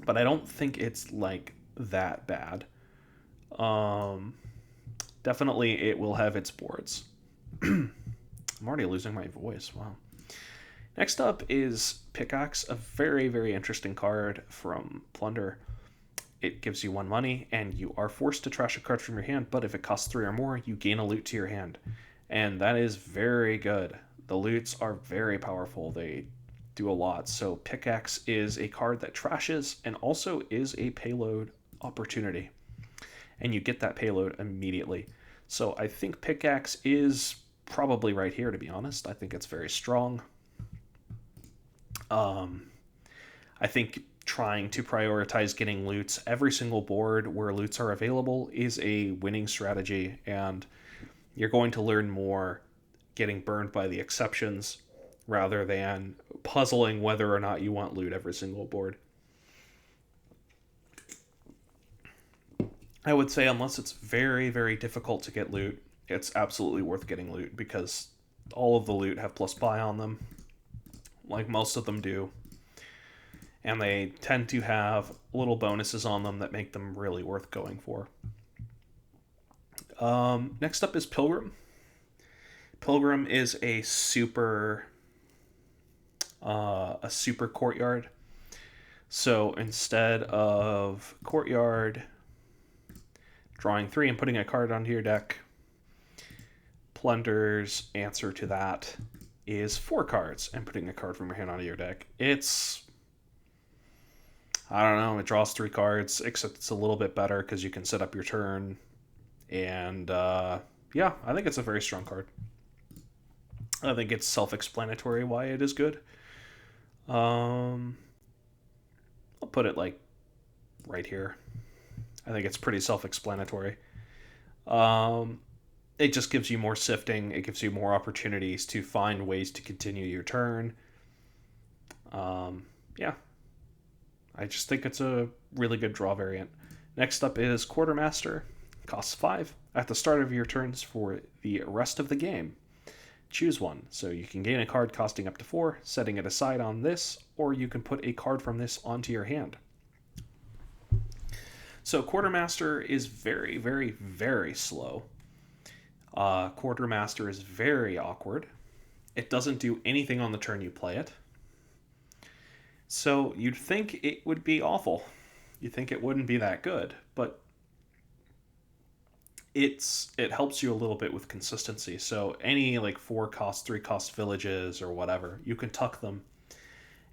but I don't think it's like that bad. Um, Definitely it will have its boards. I'm already losing my voice. Wow. Next up is Pickaxe, a very, very interesting card from Plunder. It gives you 1 money, and you are forced to trash a card from your hand, but if it costs 3 or more, you gain a loot to your hand. And that is very good. The loots are very powerful. They do a lot. So Pickaxe is a card that trashes and also is a payload opportunity. And you get that payload immediately. So I think Pickaxe is probably right here, to be honest. I think it's very strong. I think trying to prioritize getting loots every single board where loots are available is a winning strategy, and you're going to learn more getting burned by the exceptions rather than puzzling whether or not you want loot every single board. I would say unless it's very, very difficult to get loot, it's absolutely worth getting loot because all of the loot have plus buy on them, like most of them do. And they tend to have little bonuses on them that make them really worth going for. Next up is Pilgrim. Pilgrim is a super courtyard. So instead of courtyard, drawing 3 and putting a card onto your deck, Plunder's answer to that is 4 cards and putting a card from your hand onto your deck. I don't know, it draws 3 cards, except it's a little bit better because you can set up your turn. And yeah, I think it's a very strong card. I think it's self-explanatory why it is good. I'll put it like right here. I think it's pretty self-explanatory. It just gives you more sifting. It gives you more opportunities to find ways to continue your turn. Yeah. I just think it's a really good draw variant. Next up is Quartermaster. Costs 5. At the start of your turns for the rest of the game, choose one. So you can gain a card costing up to 4, setting it aside on this, or you can put a card from this onto your hand. So Quartermaster is very, very, very slow. Quartermaster is very awkward. It doesn't do anything on the turn you play it. So you'd think it would be awful. You'd think it wouldn't be that good, but it helps you a little bit with consistency. So any like 4 cost, 3 cost villages or whatever, you can tuck them,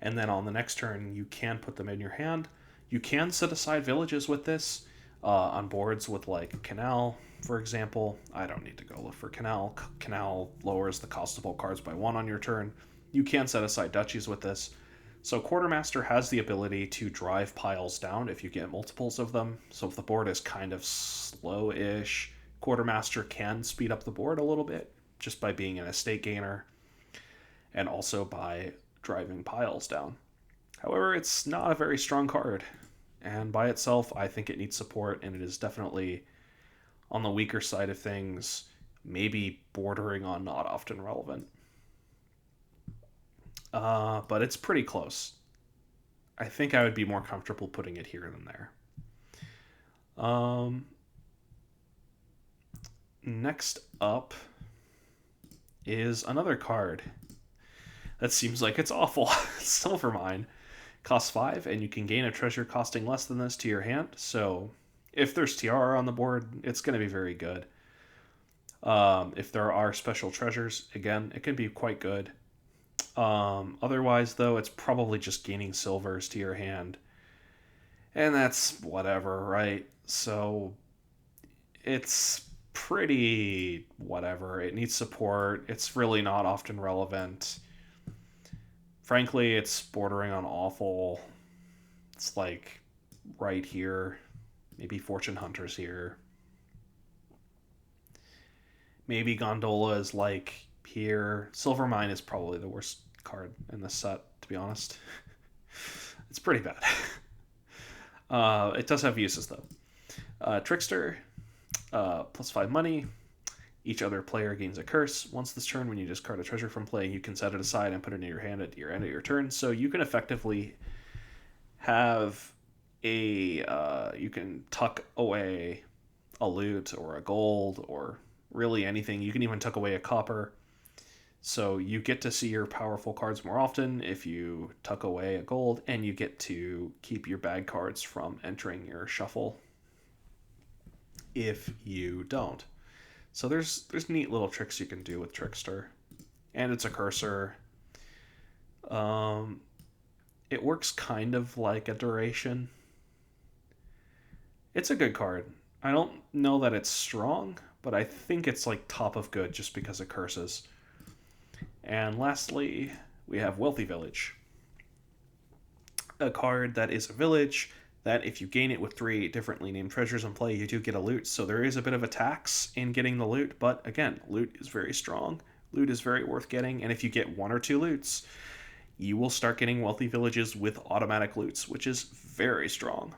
and then on the next turn you can put them in your hand. You can set aside villages with this on boards with like Canal, for example. I don't need to go look for Canal. Canal lowers the cost of all cards by 1 on your turn. You can set aside duchies with this. So Quartermaster has the ability to drive piles down if you get multiples of them. So if the board is kind of slow-ish, Quartermaster can speed up the board a little bit just by being an estate gainer and also by driving piles down. However, it's not a very strong card, and by itself, I think it needs support, and it is definitely on the weaker side of things, maybe bordering on not often relevant. But it's pretty close. I think I would be more comfortable putting it here than there. Next up is another card that seems like it's awful. Silvermine. Costs 5, and you can gain a treasure costing less than this to your hand. So if there's TR on the board, it's going to be very good. If there are special treasures, again, it can be quite good. Otherwise, though, it's probably just gaining silvers to your hand. And that's whatever, right? So It's pretty whatever. It needs support. It's really not often relevant. Frankly, it's bordering on awful. It's like right here. Maybe Fortune Hunter's here. Maybe Gondola is like here. Silvermine is probably the worst card in this set, to be honest. It's pretty bad. It does have uses though. Trickster, +5 money. Each other player gains a curse. Once this turn, when you discard a treasure from play, you can set it aside and put it in your hand at your end of your turn. So you can effectively have you can tuck away a loot or a gold or really anything. You can even tuck away a copper. So you get to see your powerful cards more often if you tuck away a gold, and you get to keep your bad cards from entering your shuffle if you don't. So there's neat little tricks you can do with Trickster, and it's a cursor. It works kind of like a duration. It's a good card. I don't know that it's strong, but I think it's like top of good just because it curses. And lastly, we have Wealthy Village, a card that is a village that if you gain it with 3 differently named treasures in play, you do get a loot. So there is a bit of a tax in getting the loot, but again, loot is very strong. Loot is very worth getting, and if you get 1 or 2 loots, you will start getting Wealthy Villages with automatic loots, which is very strong.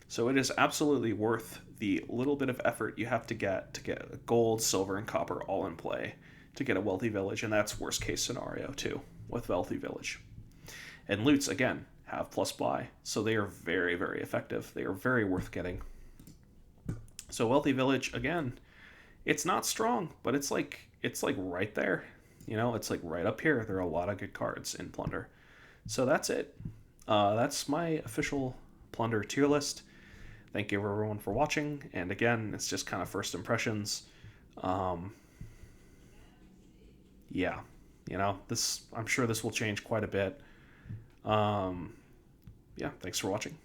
So it is absolutely worth the little bit of effort you have to get gold, silver, and copper all in play to get a Wealthy Village, and that's worst case scenario too with Wealthy Village. And loots, again, have plus buy, so they are very, very effective. They are very worth getting. So Wealthy Village, again, it's not strong, but it's like right there. You know, it's like right up here. There are a lot of good cards in Plunder. So that's it. That's my official Plunder tier list. Thank you everyone for watching. And again, it's just kind of first impressions. Yeah, you know, I'm sure this will change quite a bit. Yeah, thanks for watching.